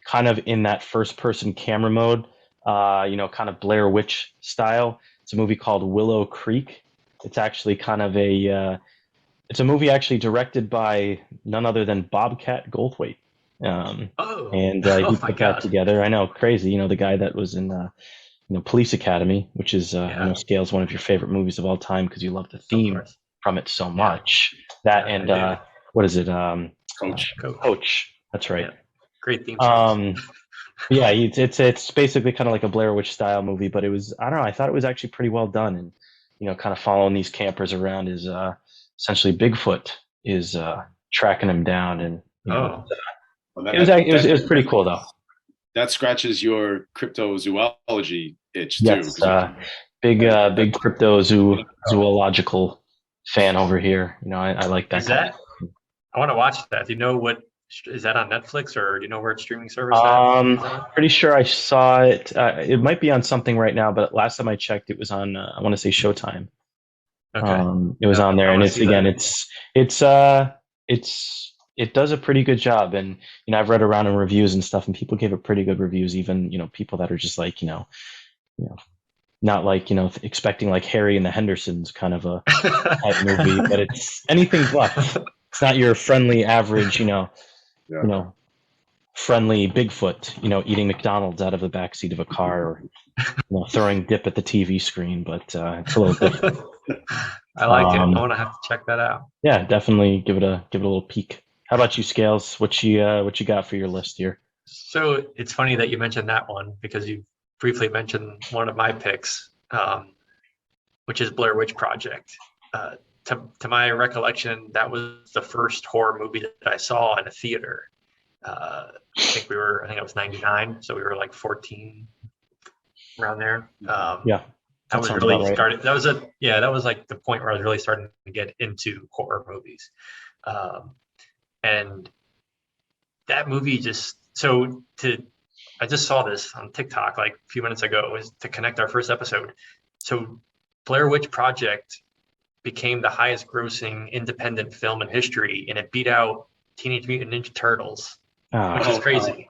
kind of in that first person camera mode, kind of Blair Witch style. It's a movie called Willow Creek. It's actually kind of it's a movie actually directed by none other than Bobcat Goldthwait. Um, Oh. and he Oh my put that God. together. I know, crazy. The guy that was in Police Academy, which is I know Yeah. scales one of your favorite movies of all time because you love the Of theme course. from it so Yeah. much. That Yeah. and I do. what is it? Coach. Coach. Coach. That's right. Yeah. Great theme songs. Um, yeah, it's basically kind of like a Blair Witch style movie, but it was I don't know. I thought it was actually pretty well done, and kind of following these campers around is essentially Bigfoot is tracking him down, and Oh. Well, it was pretty cool though. that scratches your cryptozoology itch too. Yes, big zoological fan over here. I like that Is kind of. that? I want to watch that. Do you know what is that on Netflix or do you know where it's streaming service that is on? Pretty sure I saw it. It might be on something right now, but last time I checked, it was on. I want to say Showtime. Okay. It was on there, I and want to it's see that. again, it does a pretty good job, and I've read around in reviews and stuff, and people give it pretty good reviews, even people that are just like you know, not like expecting like Harry and the Hendersons kind of a type movie, but it's anything but. It's not your friendly average, Yeah. friendly Bigfoot, eating McDonald's out of the backseat of a car or throwing dip at the TV screen, but it's a little different. I like it. I want to have to check that out. Yeah, definitely give it a little peek. How about you, Scales? What you got for your list here? So it's funny that you mentioned that one because you briefly mentioned one of my picks, which is Blair Witch Project. To my recollection, that was the first horror movie that I saw in a theater. I think I was 99, so we were like 14 around there. Yeah, that was sounds really about right. started. That was like the point where I was really starting to get into horror movies. And that movie I just saw this on TikTok like a few minutes ago, was to connect our first episode. So Blair Witch Project became the highest grossing independent film in history, and it beat out Teenage Mutant Ninja Turtles, which is crazy.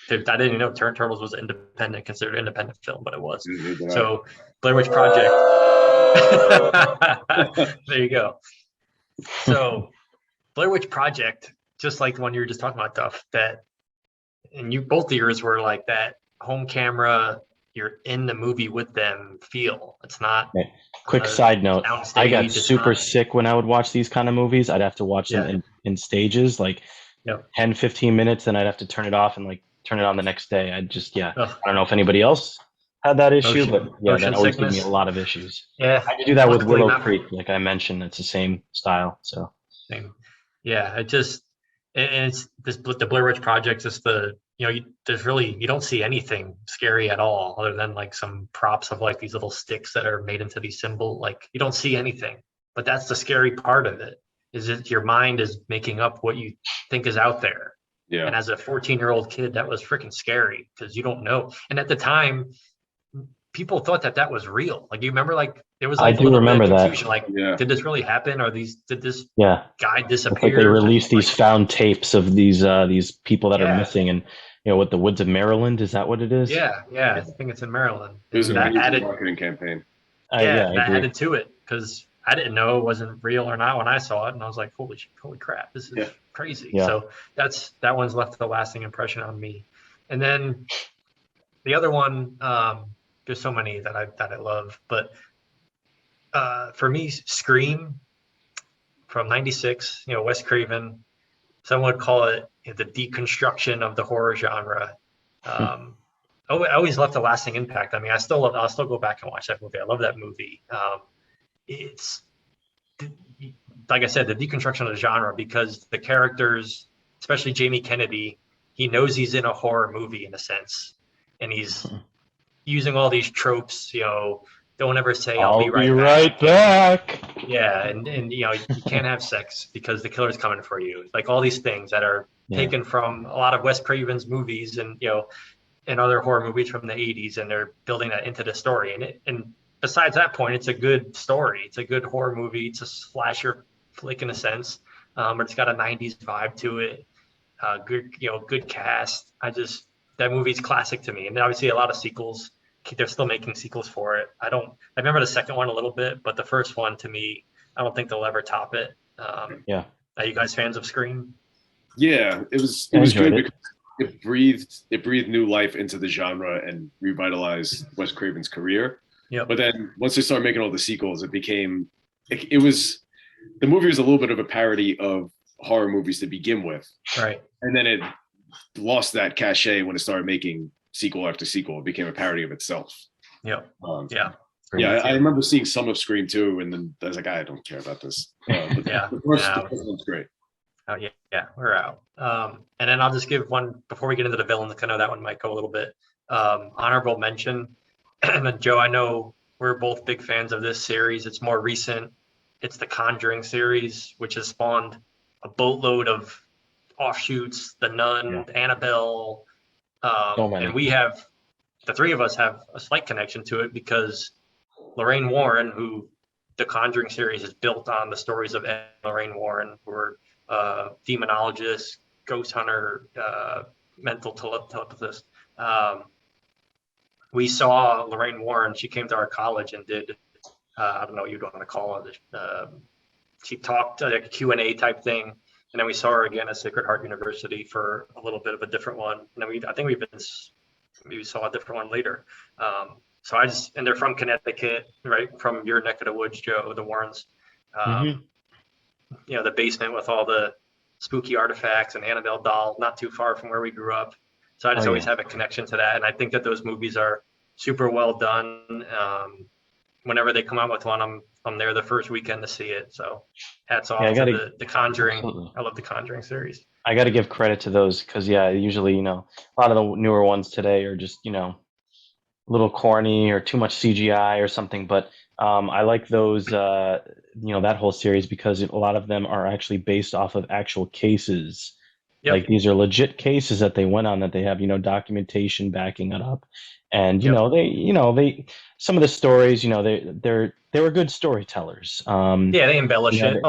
I didn't even know Turtles was considered independent film, but it was. So Blair Witch Project. There you go. So Blair Witch Project, just like the one you were just talking about, Duff, and both of yours were like that home camera, you're in the movie with them feel. It's not. Okay. Quick side note, I got super sick when I would watch these kind of movies. I'd have to watch them in stages, like 10, 15 minutes, then I'd have to turn it off and like turn it on the next day. I don't know if anybody else had that issue, but that always gave me a lot of issues. Yeah. I had to do that with Willow Creek, like I mentioned. It's the same style. So yeah, and it's the Blair Witch Project is you don't see anything scary at all other than like some props of like these little sticks that are made into these symbols. Like you don't see anything, but that's the scary part of it. Is that your mind is making up what you think is out there. Yeah. And as a 14-year-old kid, that was freaking scary because you don't know. And at the time, people thought that was real. Like, you remember, like, it was like I do remember that. Like, Yeah. did this really happen? Or did this Yeah. guy disappear? It's like they released these found tapes of these people that are Yeah. missing, and what, the woods of Maryland, is that what it is? Yeah, I think it's in Maryland. It was And a that added, marketing campaign. that I agree. added to it because I didn't know it wasn't real or not when I saw it, and I was like, holy crap, this is crazy. Yeah. So that one's left a lasting impression on me. And then the other one, there's so many that I love, but for me, Scream from '96, Wes Craven. Some would call it the deconstruction of the horror genre. I always left a lasting impact. I mean, I'll still go back and watch that movie. I love that movie. It's, like I said, the deconstruction of the genre, because the characters, especially Jamie Kennedy, he knows he's in a horror movie in a sense, and he's using all these tropes. Don't ever say I'll be right back. Yeah, and you can't have sex because the killer's coming for you. Like all these things that are taken from a lot of Wes Craven's movies and and other horror movies from the '80s, and they're building that into the story. And besides that point, it's a good story. It's a good horror movie. It's a slasher flick in a sense, but it's got a '90s vibe to it. Good cast. That movie's classic to me. And obviously a lot of sequels. They're still making sequels for it. I remember the second one a little bit, but the first one, to me, I don't think they'll ever top it. Are you guys fans of Scream? Yeah, it was good because it breathed new life into the genre and revitalized Wes Craven's career. Yeah. But then once they started making all the sequels, the movie was a little bit of a parody of horror movies to begin with. Right. And then it lost that cachet when it started making sequel after sequel. It became a parody of itself. Yeah. I remember seeing some of Scream too, and then I was like, I don't care about this. But the first one's great. Oh yeah, we're out. And then I'll just give one before we get into the villains. I know that one might go a little bit. Honorable mention. And then Joe, I know we're both big fans of this series. It's more recent. It's the Conjuring series, which has spawned a boatload of offshoots. The Nun, Annabelle. And the three of us have a slight connection to it because Lorraine Warren, who the Conjuring series is built on the stories of Lorraine Warren, who were demonologist, ghost hunter, mental telepathist. We saw Lorraine Warren. She came to our college and did, I don't know what you'd want to call it. She talked like a Q&A type thing. And then we saw her again at Sacred Heart University for a little bit of a different one. And then I think we saw a different one later. And they're from Connecticut, right? From your neck of the woods, Joe, the Warrens. The basement with all the spooky artifacts and Annabelle doll, not too far from where we grew up. So I just always have a connection to that. And I think that those movies are super well done. Whenever they come out with one, I'm there the first weekend to see it. So hats off to the Conjuring. Absolutely. I love the Conjuring series. I got to give credit to those because usually a lot of the newer ones today are just a little corny or too much CGI or something. But I like those that whole series because a lot of them are actually based off of actual cases. Yep. Like these are legit cases that they went on, that they have documentation backing it up. And they some of the stories they were good storytellers. They embellish it.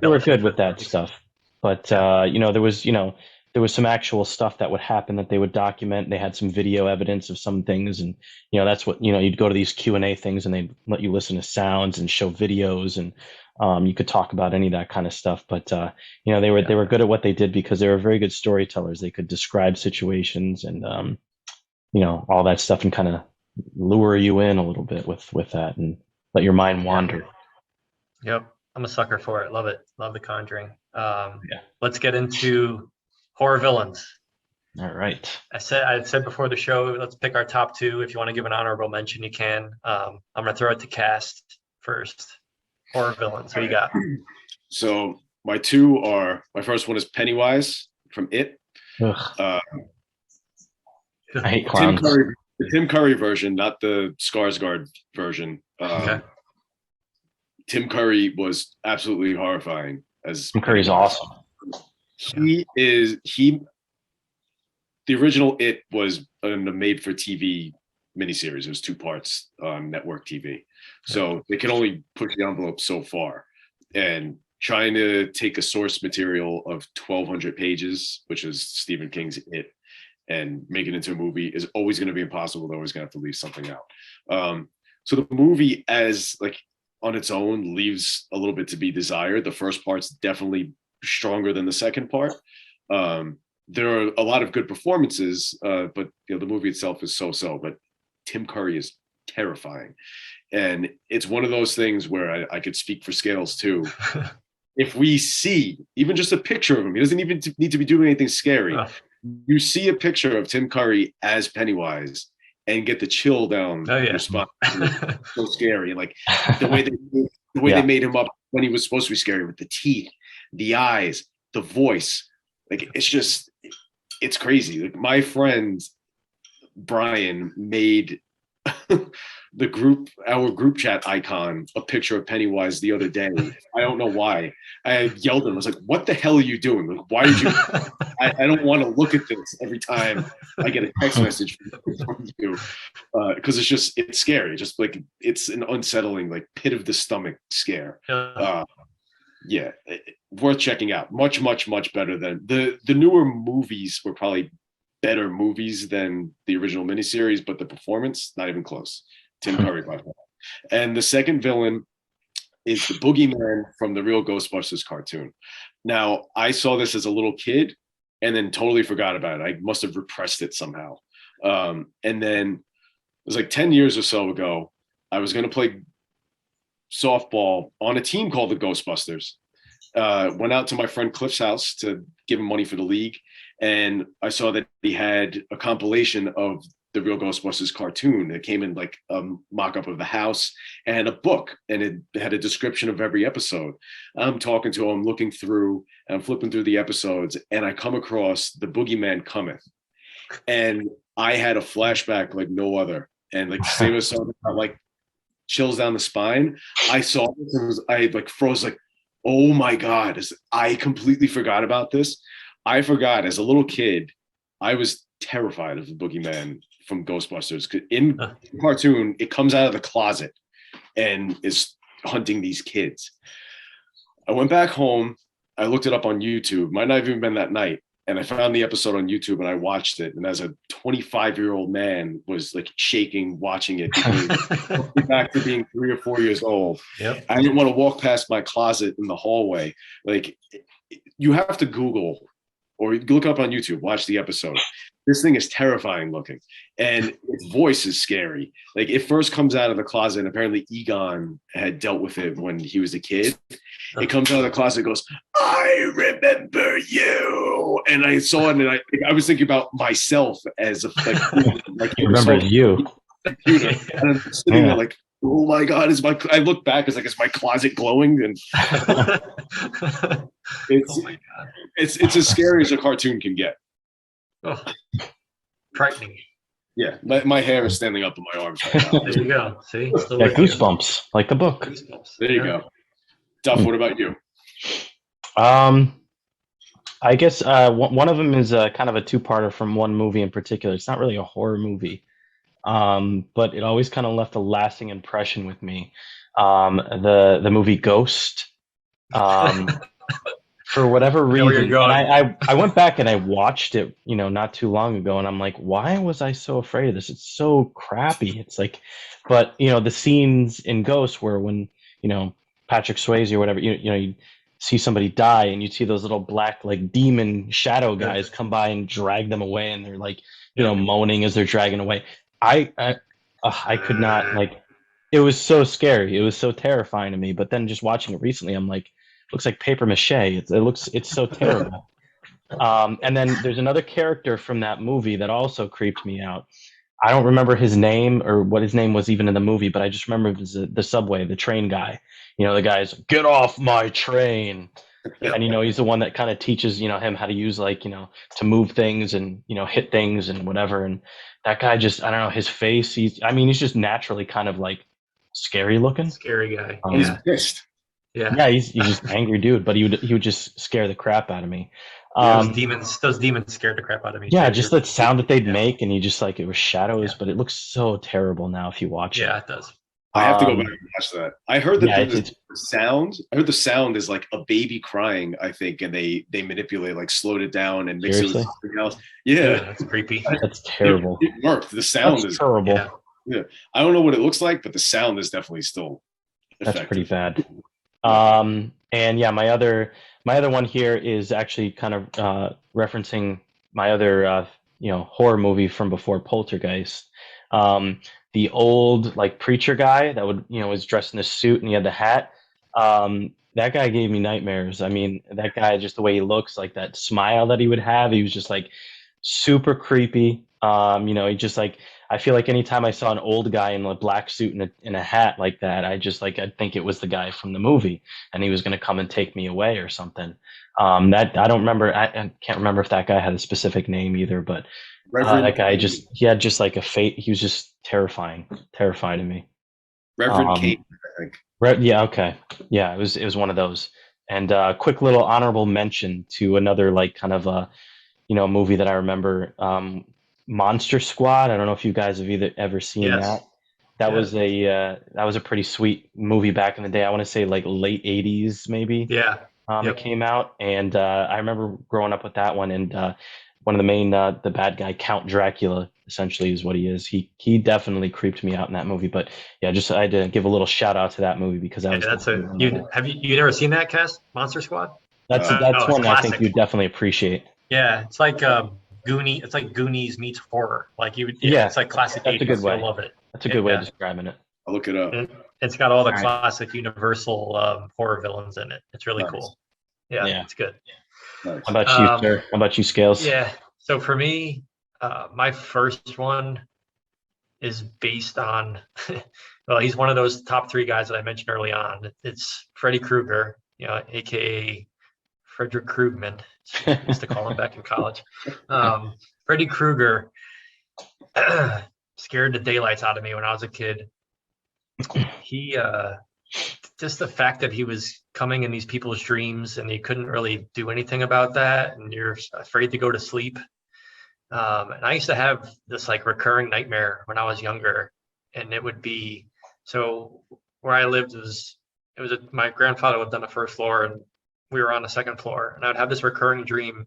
They were good with that stuff. But there was some actual stuff that would happen that they would document. They had some video evidence of some things, and that's what you'd go to these Q&A things, and they'd let you listen to sounds and show videos, and you could talk about any of that kind of stuff. But they were good at what they did because they were very good storytellers. They could describe situations and all that stuff, and kind of lure you in a little bit with that and let your mind wander. Yep, I'm a sucker for it. Love it. Love The Conjuring. Let's get into horror villains. All right. I said before the show, let's pick our top two. If you want to give an honorable mention, you can. I'm gonna throw it to Cast first. Horror villains. What you got? So my first one is Pennywise from It. Ugh, Uh, I hate Tim clowns. Curry, the Tim Curry version, not the Skarsgård version. Okay. Tim Curry was absolutely horrifying as Tim Curry's Pennywise. awesome. He the original It was a made for TV miniseries. It was 2 parts on network TV. So they can only push the envelope so far. And trying to take a source material of 1,200 pages, which is Stephen King's It, and make it into a movie is always going to be impossible. They're always going to have to leave something out. So the movie, as like on its own, leaves a little bit to be desired. The first part's definitely stronger than the second part. There are a lot of good performances, but the movie itself is so-so. But Tim Curry is terrifying, and it's one of those things where I could speak for scales too. If we see even just a picture of him, he doesn't even need to be doing anything scary. You see a picture of Tim Curry as Pennywise and get the chill down your spine. So scary. And like the way they made him up when he was supposed to be scary, with the teeth, the eyes, the voice. Like it's crazy. Like my friend Brian made our group chat icon a picture of Pennywise the other day. I don't know why. I yelled at him. I was like, "What the hell are you doing? Like, why did you?" I don't want to look at this every time I get a text message from you, because it's scary. Just like it's an unsettling, like pit of the stomach scare. Worth checking out. Much better than the newer movies were probably better movies than the original miniseries, but the performance, not even close. Tim Curry by far. And the second villain is the boogeyman from the real Ghostbusters cartoon. Now, I saw this as a little kid and then totally forgot about it. I must have repressed it somehow. And then it was like 10 years or so ago, I was going to play softball on a team called the Ghostbusters. Went out to my friend Cliff's house to give him money for the league. And I saw that he had a compilation of the real Ghostbusters cartoon. It came in like a mock-up of the house and a book, and it had a description of every episode. I'm talking to him, looking through, and I'm flipping through the episodes, and I come across The Boogeyman Cometh. And I had a flashback like no other. And like same as something about like chills down the spine. I saw this and I like froze like, oh my God, I completely forgot about this. I forgot as a little kid, I was terrified of the boogeyman from Ghostbusters. In the cartoon, it comes out of the closet and is hunting these kids. I went back home. I looked it up on YouTube. Might not have even been that night. And I found the episode on YouTube and I watched it. And as a 25-year-old man was like shaking watching it, because back to being 3 or 4 years old. Yep. I didn't want to walk past my closet in the hallway. Like you have to Google or look up on YouTube, watch the episode. This thing is terrifying looking. And its voice is scary. Like it first comes out of the closet, and apparently Egon had dealt with it when he was a kid. It comes out of the closet and goes, I remember you. And I saw it, and I was thinking about myself as a like remember you. And I'm sitting there like, oh my God, I look back, it's my closet glowing? And it's, oh my God. It's as scary as a cartoon can get. Oh, frightening. Yeah, my hair is standing up in my arms right now. There you go. See? Yeah, Goosebumps, like the book. Goosebumps. There you go. Duff, what about you? I guess one of them is kind of a two-parter from one movie in particular. It's not really a horror movie, but it always kind of left a lasting impression with me. The movie Ghost. For whatever reason, and I went back and I watched it, not too long ago, and I'm like, why was I so afraid of this? It's so crappy. It's like, but the scenes in Ghost where when Patrick Swayze or whatever, you see somebody die and you see those little black like demon shadow guys come by and drag them away, and they're like moaning as they're dragging away. I could not, like, it was so scary. It was so terrifying to me. But then just watching it recently, I'm like, looks like paper mache. It's so terrible. And then there's another character from that movie that also creeped me out. I don't remember his name or what his name was even in the movie, but I just remember it was the subway, the train guy. The guy's, get off my train. And he's the one that kind of teaches him how to use to move things and hit things and whatever. And that guy just, I don't know, his face, he's just naturally kind of like scary looking. Scary guy. And he's pissed. Yeah, he's just angry dude, but he would just scare the crap out of me. Those demons scared the crap out of me. Yeah, too. just that sound that they'd make, and you just it was shadows, but it looks so terrible now if you watch it. Yeah, it does. I have to go back and watch that. I heard that it's the sound. I heard the sound is like a baby crying. I think, and they manipulate, like slowed it down and mix it with something else. Yeah, that's creepy. That's terrible. It worked. The sound is terrible. Yeah, I don't know what it looks like, but the sound is definitely still effective. That's pretty bad. And yeah, my other one here is actually kind of referencing my other horror movie from before, Poltergeist. The old preacher guy that would was dressed in a suit and he had the hat. That guy gave me nightmares. I mean, that guy, just the way he looks, like that smile that he would have, he was just super creepy. He just I feel like anytime I saw an old guy in a black suit and in a hat like that, I'd think it was the guy from the movie and he was going to come and take me away or something. That I don't remember. I can't remember if that guy had a specific name either, but that guy he had just a fate. He was just terrifying to me. Reverend Kate, I think. Yeah. Okay. Yeah. It was one of those. And quick little honorable mention to another kind of a movie that I remember. Monster Squad. I don't know if you guys have ever seen that. That was a pretty sweet movie back in the day. I want to say late 80s maybe. Yeah. It came out, and I remember growing up with that one. And one of the main the bad guy, Count Dracula, essentially is what he is. He definitely creeped me out in that movie. But yeah, I had to give a little shout out to that movie because that was. Have you never seen that, Cass? Monster Squad. That's one I think you definitely appreciate. Yeah, it's like Goonies. It's like Goonies meets horror. It's like classic. That's 80s. A good way. I love it. That's a good way of describing it. I'll look it up. And it's got all the classic Universal horror villains in it. It's really cool. Yeah, it's good. Nice. How about you, sir? How about you, Scales? Yeah. So for me, my first one is based on. Well, he's one of those top three guys that I mentioned early on. It's Freddy Krueger, aka Frederick Krugman, used to call him back in college. Freddy Krueger scared the daylights out of me when I was a kid. He just the fact that he was coming in these people's dreams and you couldn't really do anything about that, and you're afraid to go to sleep. And I used to have this recurring nightmare when I was younger, and it would be where I lived my grandfather lived on the first floor and we were on the second floor, and I'd have this recurring dream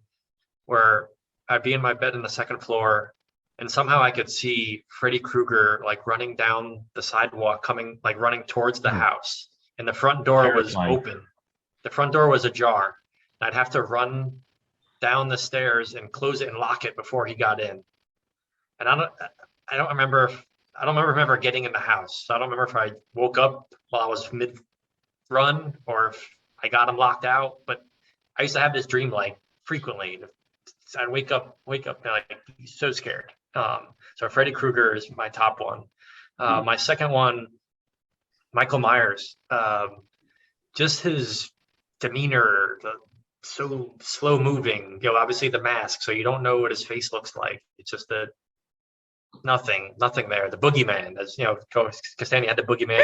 where I'd be in my bed in the second floor and somehow I could see Freddy Krueger running down the sidewalk, running towards the house, and the front door was open. The front door was ajar. I'd have to run down the stairs and close it and lock it before he got in. And I don't remember getting in the house. So I don't remember if I woke up while I was mid run or if I got him locked out, but I used to have this dream frequently. I'd wake up so scared. So Freddy Krueger is my top one. My second one, Michael Myers. Just his demeanor, so slow moving. Obviously the mask, so you don't know what his face looks like. It's just nothing there. The boogeyman, as Costanza had the boogeyman.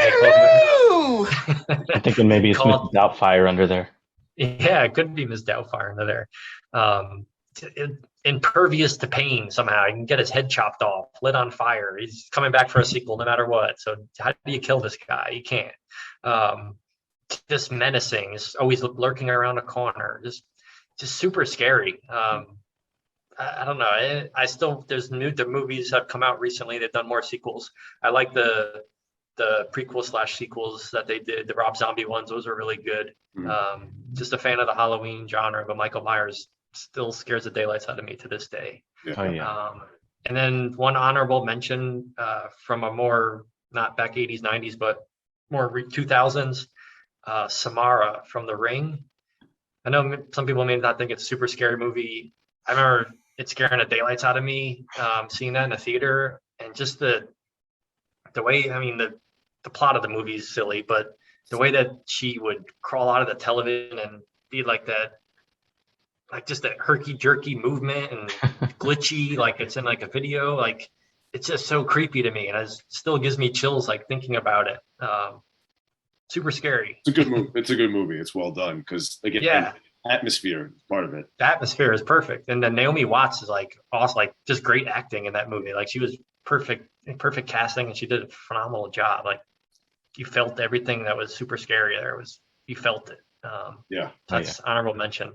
I'm thinking maybe it's Miss Doubtfire under there. Yeah, it could be Miss Doubtfire under there. Impervious to pain somehow. He can get his head chopped off, lit on fire. He's coming back for a sequel no matter what. So how do you kill this guy? You can't. Just menacing. Just always lurking around a corner. Just super scary. I don't know. The movies have come out recently. They've done more sequels. I like the prequel / sequels that they did. The Rob Zombie ones, those are really good. Just a fan of the Halloween genre, but Michael Myers still scares the daylights out of me to this day. Oh yeah. And then one honorable mention from a more not back 80s, 90s, but more 2000s, Samara from The Ring. I know some people may not think it's a super scary movie. I remember it scaring the daylights out of me, seeing that in a theater, and just the way, the plot of the movie is silly, but the way that she would crawl out of the television and be like that, like just that herky jerky movement and glitchy, like it's in like a video. Like it's just so creepy to me, and it still gives me chills like thinking about it. Super scary. It's a good movie. It's a good movie. It's well done because again, Yeah, atmosphere is part of it. the atmosphere is perfect, and then Naomi Watts is like awesome, like just great acting in that movie. Like she was perfect casting, and she did a phenomenal job. Like you felt everything that was super scary. You felt it. Yeah. That's honorable mention.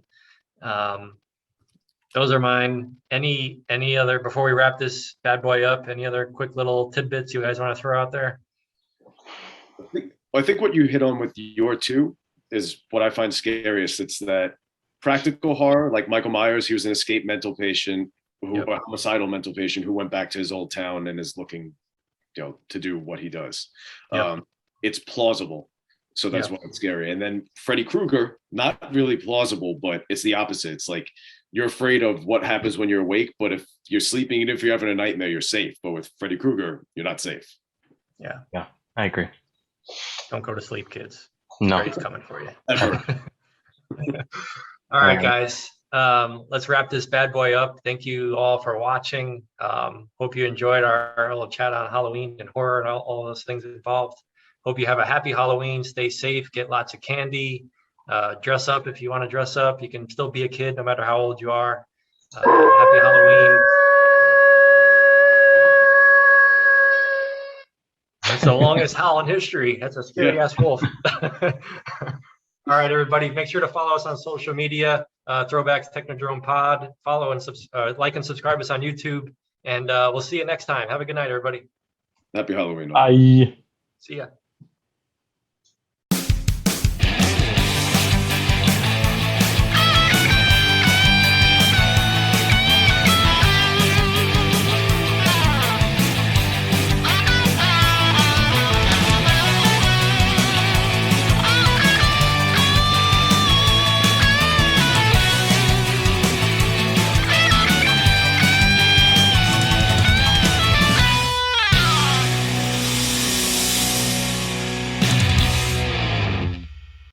Those are mine. Any other, before we wrap this bad boy up, any other quick little tidbits you guys want to throw out there? I think what you hit on with your two is what I find scariest. It's that practical horror, like Michael Myers. He was an escaped mental patient, a homicidal mental patient who went back to his old town and is looking, to do what he does. Yep. It's plausible, so that's why it's scary. And then Freddy Krueger, not really plausible, but it's the opposite. It's like you're afraid of what happens when you're awake, but if you're sleeping and if you're having a nightmare, you're safe. But with Freddy Krueger, you're not safe. Yeah, I agree. don't go to sleep, kids. No, Freddy's coming for you. Ever. All right, guys. Let's wrap this bad boy up. Thank you all for watching. Hope you enjoyed our little chat on Halloween and horror and all those things involved. Hope you have a happy Halloween. Stay safe. Get lots of candy. Dress up if you want to dress up. You can still be a kid no matter how old you are. Happy Halloween. That's the longest howl in history. That's a scary ass wolf. All right, everybody, make sure to follow us on social media. Throwbacks Technodrome Pod. Follow and like and subscribe us on YouTube. And we'll see you next time. Have a good night, everybody. Happy Halloween. Bye. See ya.